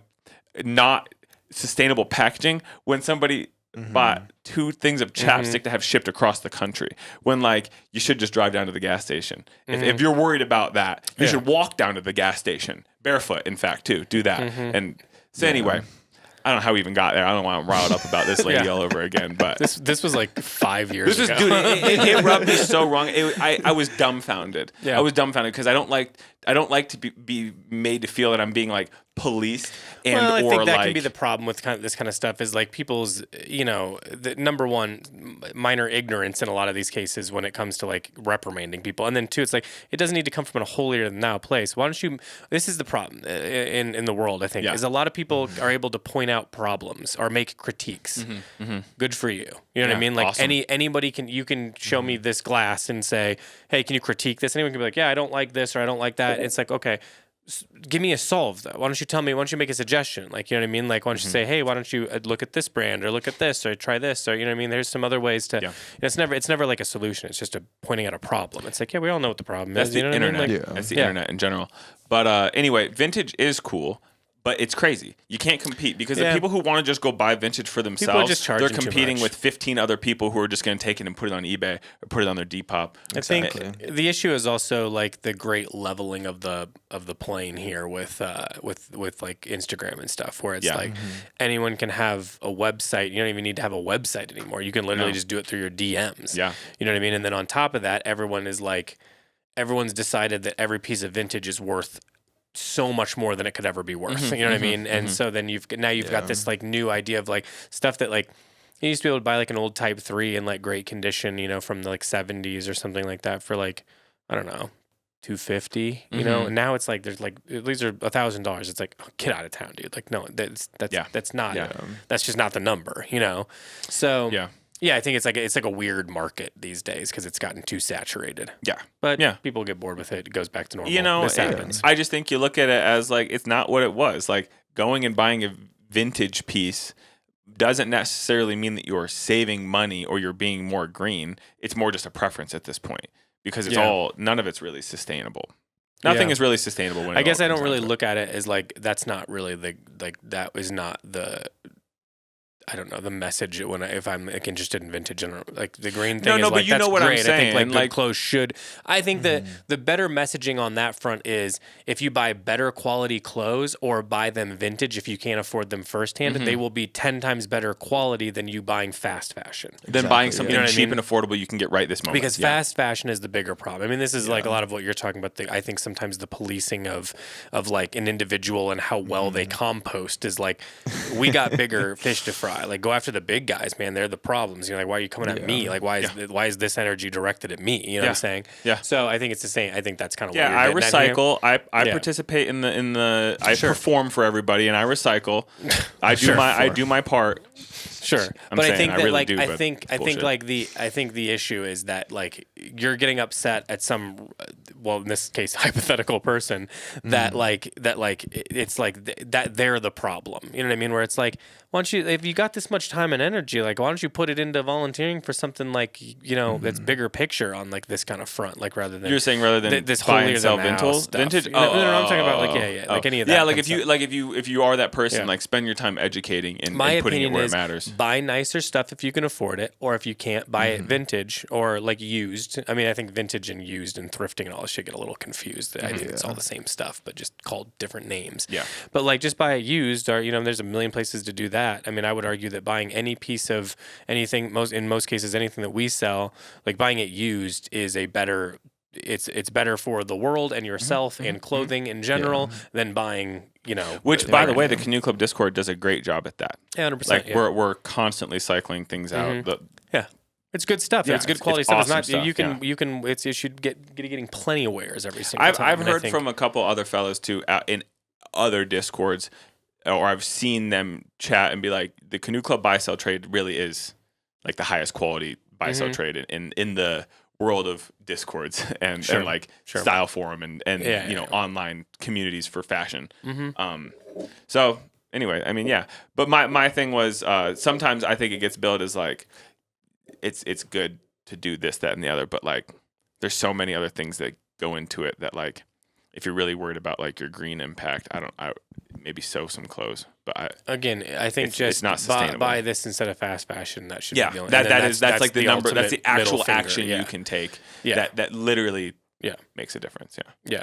not sustainable packaging when somebody bought 2 things of chapstick to have shipped across the country. When like you should just drive down to the gas station. If you're worried about that, you should walk down to the gas station barefoot. In fact, too, do that. And so anyway. I don't know how we even got there. I don't want to rile up about this lady all over again. But this was like 5 years ago. Dude, it rubbed me so wrong. I was dumbfounded. I was dumbfounded because I don't like to be made to feel that I'm being like policed I think that can be the problem with this kind of stuff is like people's, the number one, minor ignorance in a lot of these cases when it comes to like reprimanding people. And then 2, it's like, it doesn't need to come from a holier than thou place. Why don't you, this is the problem in the world, I think, is a lot of people are able to point out problems or make critiques. Good for you. You know what I mean? Like awesome. Anybody you can show me this glass and say, hey, can you critique this? Anyone can be like, yeah, I don't like this or I don't like that. It's like, okay, give me a solve though. Why don't you make a suggestion? Like, you know what I mean? Like, why don't you say, hey, why don't you look at this brand or look at this or try this or, you know what I mean? There's some other ways to, it's never like a solution. It's just pointing out a problem. It's like, yeah, we all know what the problem is. That's the internet. I mean? That's the internet in general. But anyway, vintage is cool. But it's crazy. You can't compete because the people who want to just go buy vintage for themselves, they're competing with 15 other people who are just going to take it and put it on eBay or put it on their Depop. I think the issue is also like the great leveling of the plane here with like Instagram and stuff, where it's like anyone can have a website. You don't even need to have a website anymore. You can literally just do it through your DMs. Yeah, you know what I mean. And then on top of that, everyone's decided that every piece of vintage is worth so much more than it could ever be worth. You know what I mean? And so then you've got this like new idea of like stuff that like you used to be able to buy like an old Type 3 in like great condition, from the like 70s or something like that for like, I don't know, $250, and now it's like there's like these are $1,000. It's like, oh, get out of town, dude. Like, no, that's not that's just not the number, So yeah, I think it's like a weird market these days because it's gotten too saturated. Yeah, but people get bored with it. It goes back to normal. This happens. I just think you look at it as like it's not what it was. Like going and buying a vintage piece doesn't necessarily mean that you're saving money or you're being more green. It's more just a preference at this point because it's none of it's really sustainable. Nothing is really sustainable. When I guess I don't really look at it as like that's not really that is not the. I don't know, the message if I'm like interested in vintage and like the green thing No, is no, like, but you that's know what I'm great. I think saying, like good like- clothes should. I think that the better messaging on that front is if you buy better quality clothes or buy them vintage if you can't afford them firsthand, they will be 10 times better quality than you buying fast fashion. Then buying something You know what I cheap mean? and affordable you can get right this moment. Because Yeah. fast fashion is the bigger problem. I mean, this is like a lot of what you're talking about. I think sometimes the policing of like an individual and how well they compost is like, we got bigger fish to fry. Like, go after the big guys, man. They're the problems. You're like, why are you coming at me? Like, why is this energy directed at me? You know what I'm saying? Yeah. So I think it's the same. I think that's kind of Yeah, what I you're getting at here. recycle. I participate in the. I perform for everybody, and I recycle. I do my part. Sure, I'm but I saying think I that really like do, I but think it's I think bullshit. like the issue is that like you're getting upset at some well in this case hypothetical person that it's like that they're the problem. You know what I mean? Where it's like, why don't you, if you got this much time and energy, like why don't you put it into volunteering for something like that's bigger picture on like this kind of front, like rather than You're saying rather than this buy and holier sell than thou vintage, stuff. vintage. You know, no, I'm talking about like like any of that. Yeah, like concept. if you are that person, Yeah. like spend your time educating and My putting it opinion where is it matters. buy nicer stuff if you can afford it, or if you can't, buy it vintage or like used. I mean, I think vintage and used and thrifting and all this shit get a little confused. I think it's all the same stuff, but just called different names. Yeah. But like just buy it used, or there's a million places to do that. I mean, I would argue that buying any piece of anything, in most cases, anything that we sell, like buying it used is a better. It's better for the world and yourself and clothing in general than buying, Which, by the way, the Canoe Club Discord does a great job at that. 100%. Like we're constantly cycling things out. Yeah. It's good stuff. Yeah, It's good it's quality stuff. It's awesome not stuff, you should getting plenty of wares every single time. I've And I heard think- from a couple other fellas too in other Discords, or I've seen them chat and be like, the Canoe Club buy sell trade really is like the highest quality buy sell trade in the world of Discords and style forum and online communities for fashion. So anyway, I mean, but my thing was sometimes I think it gets billed as like it's good to do this, that, and the other, but like there's so many other things that go into it that like if you're really worried about like your green impact, I maybe sew some clothes, but I think it's not sustainable. buy this instead of fast fashion. That should be the only. That's like the number. That's the ultimate actual middle finger, action you can take. Yeah. That literally makes a difference. Yeah.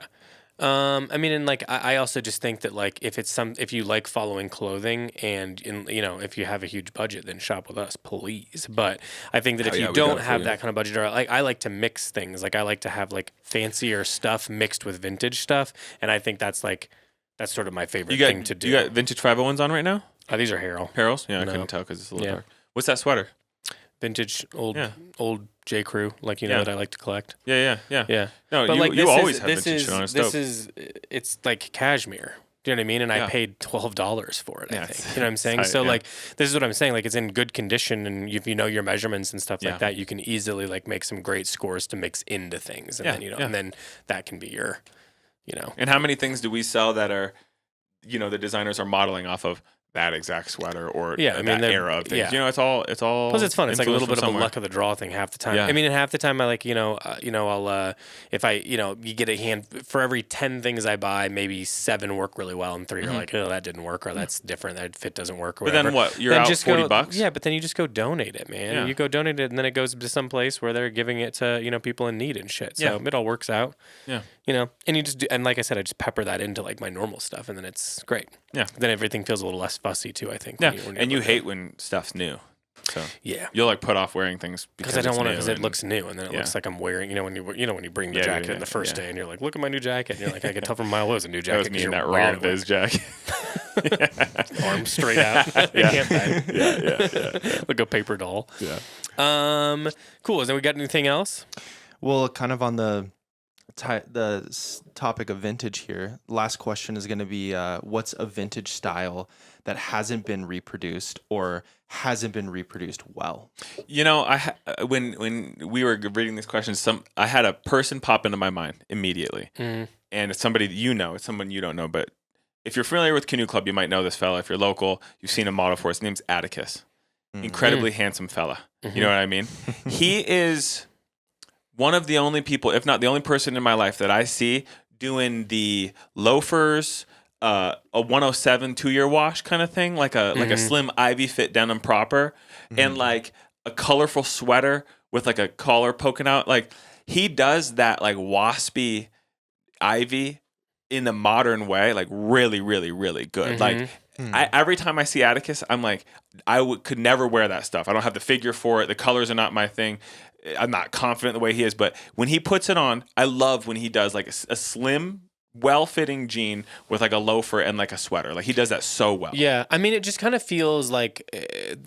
I mean, and like I also just think that like if you like following clothing and if you have a huge budget, then shop with us, please. But I think that if you don't have that kind of budget, or like I like to mix things, like I like to have like fancier stuff mixed with vintage stuff, and I think that's sort of my favorite thing to do. You got vintage 501s on right now? These are Harrell. Harrells? Yeah, I couldn't tell because it's a little dark. What's that sweater? Vintage old J. Crew, like that I like to collect. Yeah. No, But you always have vintage shit on. It's like cashmere. Do you know what I mean? And I paid $12 for it. I think. You know what I'm saying? So like, this is what I'm saying. Like, it's in good condition, and if you know your measurements and stuff like that, you can easily like make some great scores to mix into things, and then and then that can be your, And how many things do we sell that are, the designers are modeling off of that exact sweater or that era of things? It's all. Plus, it's fun. It's like a little bit of a somewhere. luck of the draw thing half the time. Yeah. I mean, and half the time I like, I'll if I, you get a hand for every 10 things I buy, maybe 7 work really well, and 3 are like, oh, that didn't work, or that's different, that fit doesn't work, or But whatever. then what? You're then out just $40? Yeah, but then you just go donate it, man. Yeah. You go donate it, and then it goes to some place where they're giving it to people in need and shit. So it all works out. Yeah. And you just do, and like I said, I just pepper that into like my normal stuff, and then it's great. Yeah. Then everything feels a little less fussy too, I think. Yeah. When And you hate when stuff's new. So yeah. you'll like put off wearing things Because I don't want to, because it looks new, and then it looks like I'm wearing. When you bring the jacket in the first day, and you're like, look at my new jacket, and you're like, I can tell from a mile it was a new jacket. That was me in that raw Viz jacket. Arms straight out. Like a paper doll. Yeah. Cool. Is then we got anything else? Well, kind of on the topic of vintage here. Last question is going to be, what's a vintage style that hasn't been reproduced or hasn't been reproduced well? When we were reading these questions, I had a person pop into my mind immediately, and it's somebody that it's someone you don't know. But if you're familiar with Canoe Club, you might know this fella. If you're local, you've seen a model for us. His name's Atticus. Incredibly handsome fella. You know what I mean? He is one of the only people, if not the only person in my life that I see doing the loafers, a 107 2-year wash kind of thing, like a slim Ivy fit denim proper, and like a colorful sweater with like a collar poking out. Like he does that like waspy Ivy in a modern way, like really, really, really good. Like every time I see Atticus, I'm like, could never wear that stuff. I don't have the figure for it. The colors are not my thing. I'm not confident the way he is, but when he puts it on, I love when he does like a slim, well-fitting jean with like a loafer and like a sweater. Like he does that so well. Yeah, I mean, it just kind of feels like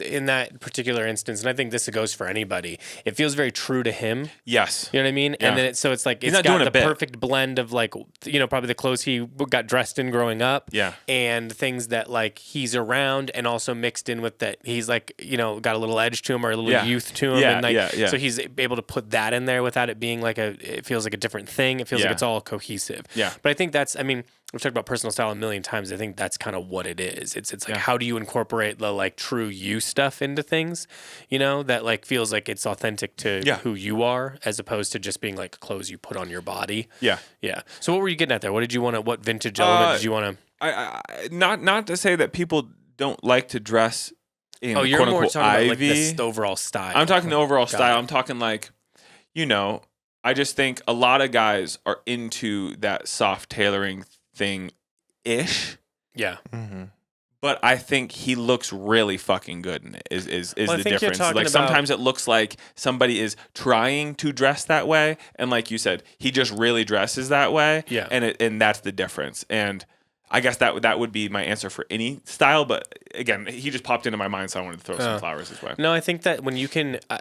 in that particular instance, and I think this goes for anybody. It feels very true to him. Yes, you know what I mean. Yeah. And then it's like He's it's not got doing a the bit. perfect blend of like probably the clothes he got dressed in growing up. Yeah. and things that like he's around, and also mixed in with that he's like got a little edge to him or a little youth to him. Yeah, and like, yeah. So he's able to put that in there without it being like it feels like a different thing. It feels like it's all cohesive. Yeah. But I think that's, I mean, we've talked about personal style a million times. I think that's kind of what it is. It's like, how do you incorporate the like true you stuff into things, that like feels like it's authentic to who you are, as opposed to just being like clothes you put on your body. Yeah. Yeah. So what were you getting at there? What vintage element did you want to? I not to say that people don't like to dress in You're quote more unquote talking about like Ivy. the overall style. I'm talking the overall Got style. it. I'm talking like, I just think a lot of guys are into that soft tailoring thing ish. Yeah. But I think he looks really fucking good in it. Is Well, I the think you're difference? talking Like about- sometimes it looks like somebody is trying to dress that way, and like you said, he just really dresses that way. Yeah. and that's the difference. And I guess that would be my answer for any style. But again, he just popped into my mind, so I wanted to throw some flowers his way. No, I think that when you can, I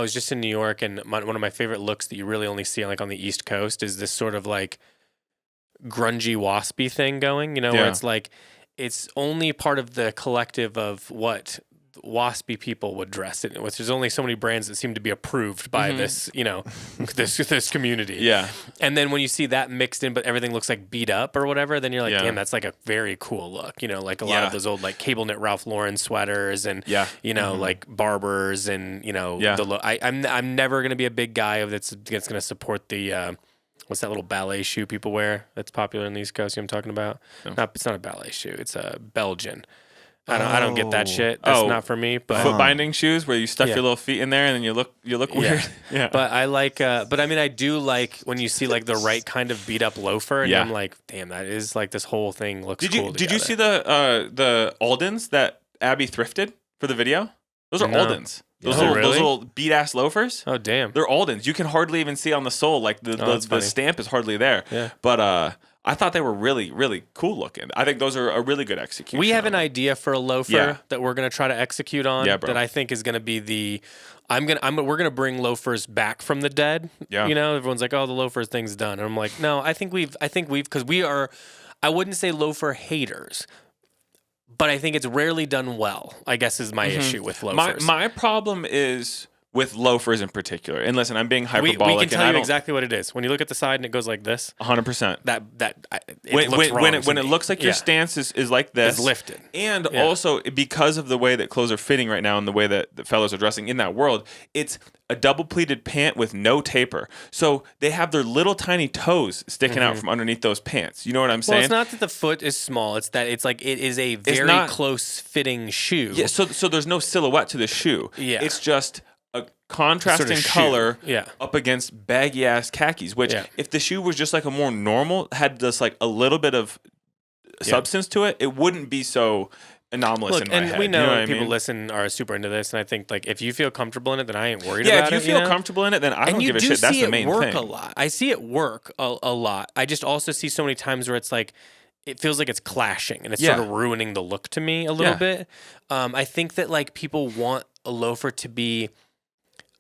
was just in New York, and one of my favorite looks that you really only see like on the East Coast is this sort of like grungy waspy thing going, where it's like it's only part of the collective of what waspy people would dress in, which there's only so many brands that seem to be approved by this, this community. Yeah. And then when you see that mixed in, but everything looks like beat up or whatever, then you're like, damn, that's like a very cool look. Like a lot of those old like cable knit Ralph Lauren sweaters and like Barbers and the look. I'm never gonna be a big guy that's gonna support the what's that little ballet shoe people wear that's popular in the East Coast? You know what I'm talking about? No. It's not a ballet shoe. It's a Belgian. I don't get that shit. That's not for me. But foot binding shoes where you stuck your little feet in there and then you look weird. Yeah. But I like. But I mean, I do like when you see like the right kind of beat up loafer, and I'm like, damn, that is like this whole thing looks cool. Did you see the Aldens that Abby thrifted for the video? Those are Aldens. Those little beat ass loafers. Oh damn, they're Aldens. You can hardly even see on the sole, like the stamp is hardly there. Yeah. But I thought they were really, really cool looking. I think those are a really good execution. We have an idea for a loafer that we're gonna try to execute on. Yeah, bro. That I think is gonna be we're gonna bring loafers back from the dead. Yeah. Everyone's like, oh, the loafers thing's done. And I'm like, no, I think we've because we are. I wouldn't say loafer haters, but I think it's rarely done well, I guess is my issue with loafers. My problem is with loafers in particular. And listen, I'm being hyperbolic. We can tell you exactly what it is. When you look at the side and it goes like this. 100%. When it looks like your stance is like this. It's lifted. And also, because of the way that clothes are fitting right now and the way that the fellows are dressing in that world, it's a double pleated pant with no taper. So they have their little tiny toes sticking out from underneath those pants. You know what I'm saying? Well, it's not that the foot is small. It's that it is a very close fitting shoe. Yeah, so there's no silhouette to the shoe. Yeah. It's just a contrasting color up against baggy ass khakis, which if the shoe was just like a more normal, had just like a little bit of substance to it, it wouldn't be so anomalous in my head. We know, what people I mean? listen are super into this, and I think like if you feel comfortable in it, then I ain't worried about it. Yeah, if you feel comfortable in it, then I don't give a shit. That's the main thing. And you do see it work a lot. I see it work a lot. I just also see so many times where it's like, it feels like it's clashing and it's sort of ruining the look to me a little bit. I think that like people want a loafer to be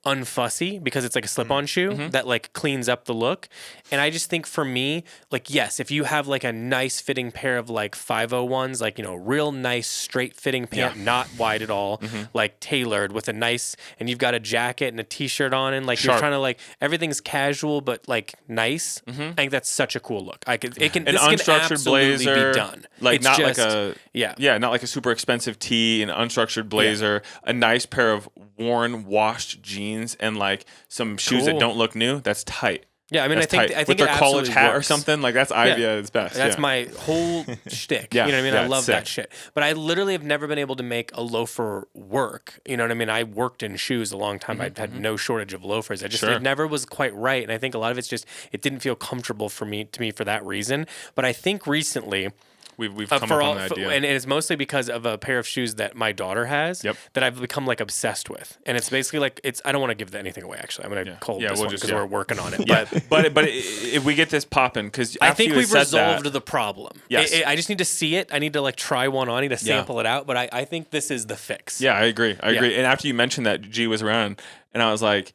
unfussy because it's like a slip-on shoe that like cleans up the look. And I just think for me, like, yes, if you have like a nice fitting pair of like 501s, like, real nice straight fitting pant, not wide at all, like tailored with a nice, and you've got a jacket and a t-shirt on, and like you're trying to like, everything's casual but like nice. I think that's such a cool look. An unstructured blazer, be done. Like it's not just, like not like a super expensive tee, an unstructured blazer, a nice pair of worn washed jeans, and like some shoes that don't look new. That's tight. Yeah, I mean, That's I think tight. I think with their it college absolutely hat or works. something. Like that's Ivy at its best. That's yeah. my whole shtick. Yeah, You know what I mean? yeah, I it's love that sick. shit. But I literally have never been able to make a loafer work. You know what I mean? I worked in shoes a long time. I've had no shortage of loafers. It never was quite right. And I think a lot of it's just it didn't feel comfortable to me for that reason. But I think recently We've come up on that idea. and it's mostly because of a pair of shoes that my daughter has Yep. that I've become like obsessed with. And it's basically like I don't want to give anything away actually. I'm going to hold this one because we're working on it. Yeah, but if we get this popping, because I think we've resolved the problem. Yes. I just need to see it. I need to like try one on. I need to sample it out. But I think this is the fix. Yeah, I agree. And after you mentioned that G was around, and I was like,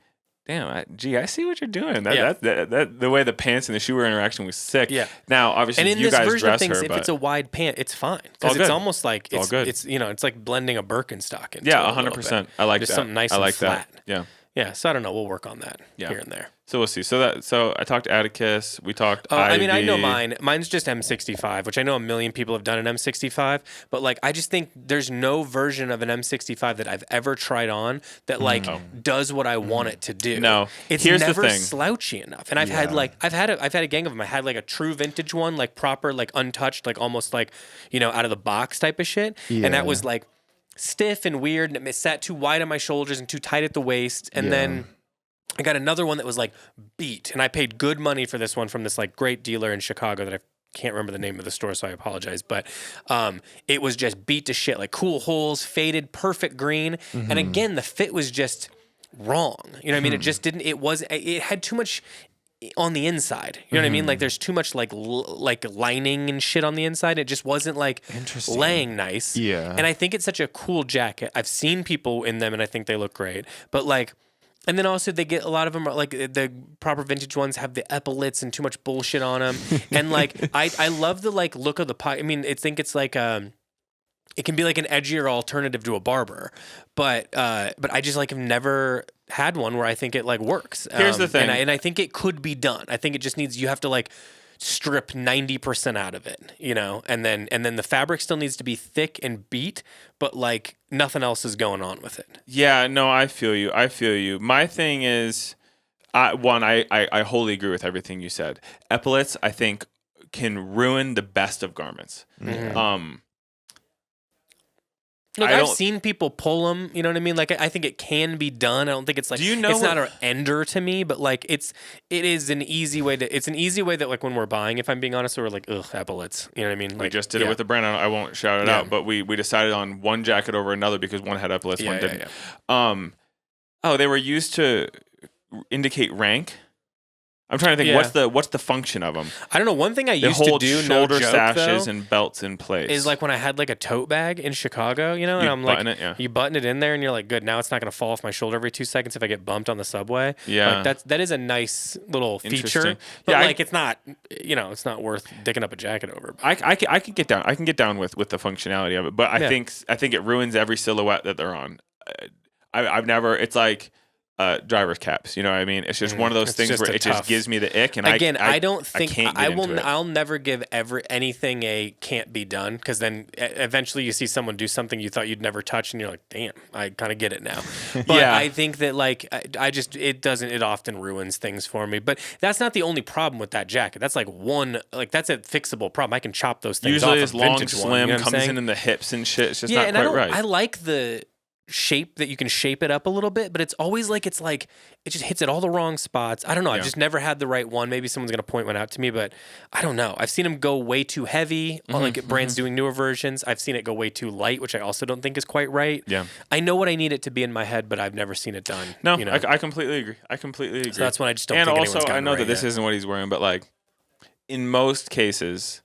damn, G, I see what you're doing. That the way the pants and the shoe wear interaction was sick. Yeah. Now, obviously, And in you this guys version of dress things, her, if but it's a wide pant, it's fine all because good. it's almost like all good. it's it's like blending a Birkenstock into yeah, it a little 100%. bit. I like Just that. something nice I like and flat. that. Yeah. Yeah, so I don't know. We'll work on that here and there. So we'll see. So I talked Atticus. We talked. I mean, I know Ivy. mine. Mine's just M65, which I know a million people have done an M65. But like, I just think there's no version of an M65 that I've ever tried on that like does what I want it to do. No. It's Here's the never thing. slouchy enough. And I've had a gang of them. I had like a true vintage one, like proper, like untouched, like almost like out of the box type of shit. And that was like stiff and weird, and it sat too wide on my shoulders and too tight at the waist. And then I got another one that was like beat, and I paid good money for this one from this like great dealer in Chicago that I can't remember the name of the store, so I apologize. But it was just beat to shit, like cool holes, faded, perfect green. And again, the fit was just wrong. You know what I mean? It just didn't, it had too much on the inside. You know what I mean? Like there's too much like lining and shit on the inside. It just wasn't like laying nice. Yeah. And I think it's such a cool jacket. I've seen people in them and I think they look great. But like, and then also they get a lot of them are like the proper vintage ones have the epaulets and too much bullshit on them. And like, I love the like look of the pocket. I mean, I think it's like, it can be like an edgier alternative to a barber, but I just like have never had one where I think it like works. Here's the thing, and I think it could be done. I think it just needs you have to like strip 90% out of it, and then the fabric still needs to be thick and beat, but like nothing else is going on with it. Yeah, no, I feel you. My thing is, I wholly agree with everything you said. Epaulets, I think, can ruin the best of garments. Look, I've seen people pull them. You know what I mean? Like, I think it can be done. I don't think it's like it's not an ender to me, but like it is an easy way to. It's an easy way that like when we're buying, if I'm being honest, we're like, ugh, epaulets. You know what I mean? Like, we just did it with the brand. I won't shout it out, but we decided on one jacket over another because one had epaulets, one didn't. They were used to indicate rank. I'm trying to think what's the function of them. I don't know. One thing I used to do, shoulder sashes though, and belts in place, is like when I had like a tote bag in Chicago, and I'm like, you button it in there, and you're like, good. Now it's not going to fall off my shoulder every 2 seconds if I get bumped on the subway. Yeah, like that is a nice little feature. But like it's not, it's not worth dicking up a jacket over. I can get down. I can get down with the functionality of it, but I think it ruins every silhouette that they're on. I've never. It's like. Driver's caps, you know what I mean? It's just one of those things where it just gives me the ick. And again, I don't think I will. I'll never give anything a can't be done, because then eventually you see someone do something you thought you'd never touch, and you're like, damn, I kind of get it now. But I think that like it often ruins things for me. But that's not the only problem with that jacket. That's like that's a fixable problem. I can chop those things usually off. It's long, slim, comes in the hips and shit. It's just not quite right. I like the shape that you can shape it up a little bit, but it's always like it just hits at all the wrong spots. I don't know. I've just never had the right one. Maybe someone's gonna point one out to me, but I don't know. I've seen them go way too heavy, like brands doing newer versions. I've seen it go way too light, which I also don't think is quite right. Yeah, I know what I need it to be in my head, but I've never seen it done. No, I completely agree. So that's when I just don't. And think also, I know that this yet. isn't what he's wearing, but like in most cases.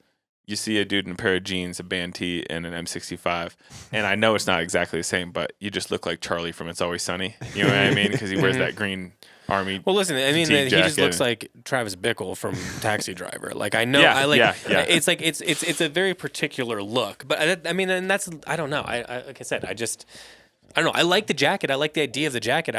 You see a dude in a pair of jeans, a band tee, and an M65, and I know it's not exactly the same, but you just look like Charlie from It's Always Sunny. You know what I mean? Because he wears that green army. Well, listen, I mean, he just looks like Travis Bickle from Taxi Driver. Like I know, It's like it's a very particular look, but I mean, and that's I don't know. I like I said, I don't know. I like the jacket. I like the idea of the jacket.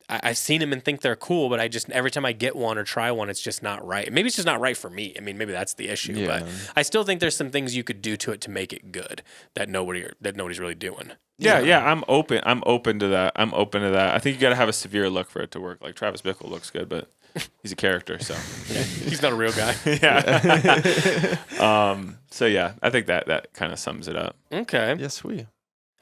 I've seen them and think they're cool, but every time I get one or try one, it's just not right. Maybe it's just not right for me. I mean, maybe that's the issue. But I still think there's some things you could do to it to make it good that nobody's really doing. Yeah. I'm open to that. I think you got to have a severe look for it to work. Like Travis Bickle looks good, but He's a character, so He's not a real guy. yeah. So yeah, I think that kind of sums it up. Okay. Yes, we.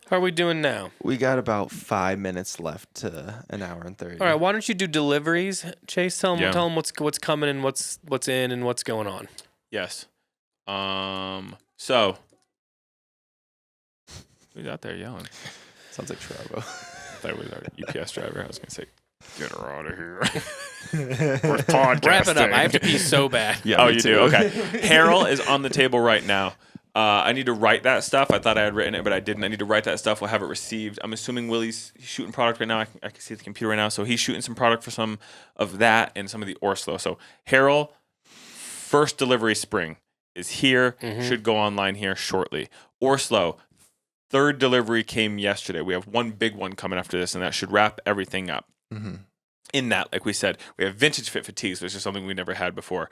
How are we doing now? We got about 5 minutes left to an hour and 30. All right. Why don't you do deliveries, Chase? Tell them, Yeah. what's coming and what's in and what's going on. Yes. So who's out there yelling? Sounds like Travo. I thought it was our UPS driver. I was gonna say, get her out of here. We're podcasting. Wrap it up. I have to pee so bad. Yeah. Oh, you do? Okay. Harrell is on the table right now. I need to write that stuff. I thought I had written it, but I didn't. I need to write that stuff. We'll have it received. I'm assuming Willie's shooting product right now. I can see the computer right now. So he's shooting some product for some of that and some of the Orslo. So Harrell, first delivery spring is here. Should go online here shortly. Orslo, third delivery came yesterday. We have one big one coming after this, and that should wrap everything up. In that, like we said, we have vintage fit fatigues, which is something we never had before.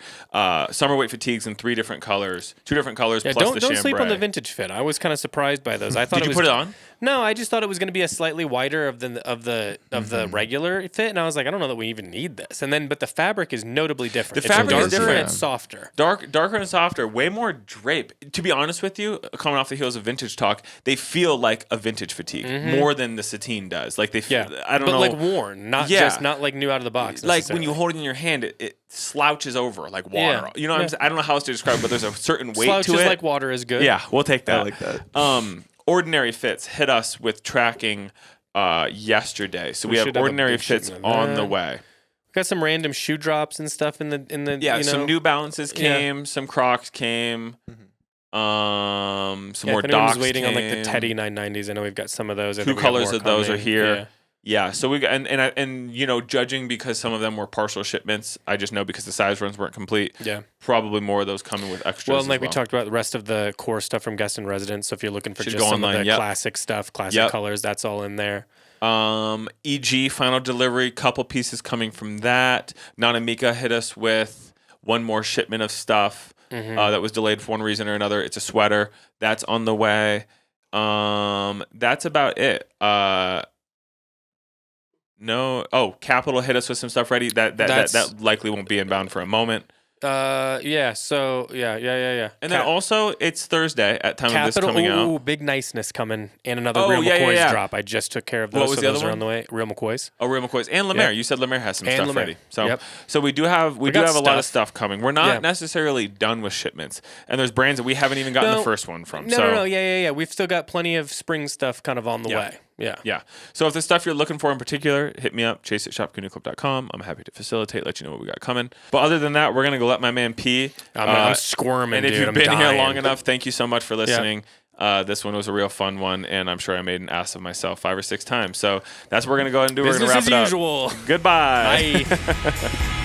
Summer weight fatigues in 3 different colors, 2 different colors plus the chambray. Don't sleep on the vintage fit. I was kind of surprised by those. I thought Did you put it on? No, I just thought it was going to be a slightly wider of the regular fit, and I was like, I don't know that we even need this. But the fabric is notably different. The fabric it's is darker different. and softer. Darker and softer, way more drape. To be honest with you, coming off the heels of vintage talk, they feel like a vintage fatigue more than the sateen does. Like they feel, I don't know, but like worn, not like new out of the box. Like when you hold it in your hand, it slouches over like water. Yeah. You know what I'm saying? I don't know how else to describe it, but there's a certain weight Slouches to it. like water is good. Yeah, we'll take that. I like that. Ordinary Fits hit us with tracking yesterday, so we have should have a Ordinary big Fits shipment of on that. the way. Got some random shoe drops and stuff in the Yeah, you know, some New Balances came, some Crocs came, some more if anyone Docs was waiting on like the came. Teddy 990s, I know we've got some of those. I 2 think we have colors more of those are coming. here. Yeah, so we got and you know, judging because some of them were partial shipments, I just know because the size runs weren't complete. Yeah. Probably more of those coming with extras. Well, and like as we talked about, the rest of the core stuff from Guest and Residence. So if you're looking for Should just go some online, of the yep. classic stuff, classic colors, that's all in there. EG final delivery, couple pieces coming from that. Nanamika hit us with one more shipment of stuff that was delayed for one reason or another. It's a sweater that's on the way. That's about it. No. Oh, Capital hit us with some stuff ready. That likely won't be inbound for a moment. Yeah. So yeah. And then also, it's Thursday at time of this Capital, coming out. big niceness coming, and another Oh, Real yeah, McCoy's yeah. drop. I just took care of those. What was so the those other are one? on the way. Real McCoy's. Oh, Real McCoy's and Lemaire. Yeah. You said Lemaire has some And stuff Lemaire. ready. So, Yep. so we do have got a lot of stuff. stuff coming. We're not necessarily done with shipments, and there's brands that we haven't even gotten the first one from. No. Yeah. We've still got plenty of spring stuff kind of on the way. Yeah. Yeah. So if the stuff you're looking for in particular, hit me up, chase@shopcanoeclub.com. I'm happy to facilitate, let you know what we got coming. But other than that, we're going to go let my man pee. I'm squirming, and if dude. you've I'm been dying. here long enough, thank you so much for listening. This one was a real fun one, and I'm sure I made an ass of myself 5 or 6 times. So that's what we're going to go ahead and do. Business we're going to wrap as it up. usual. Goodbye. Bye.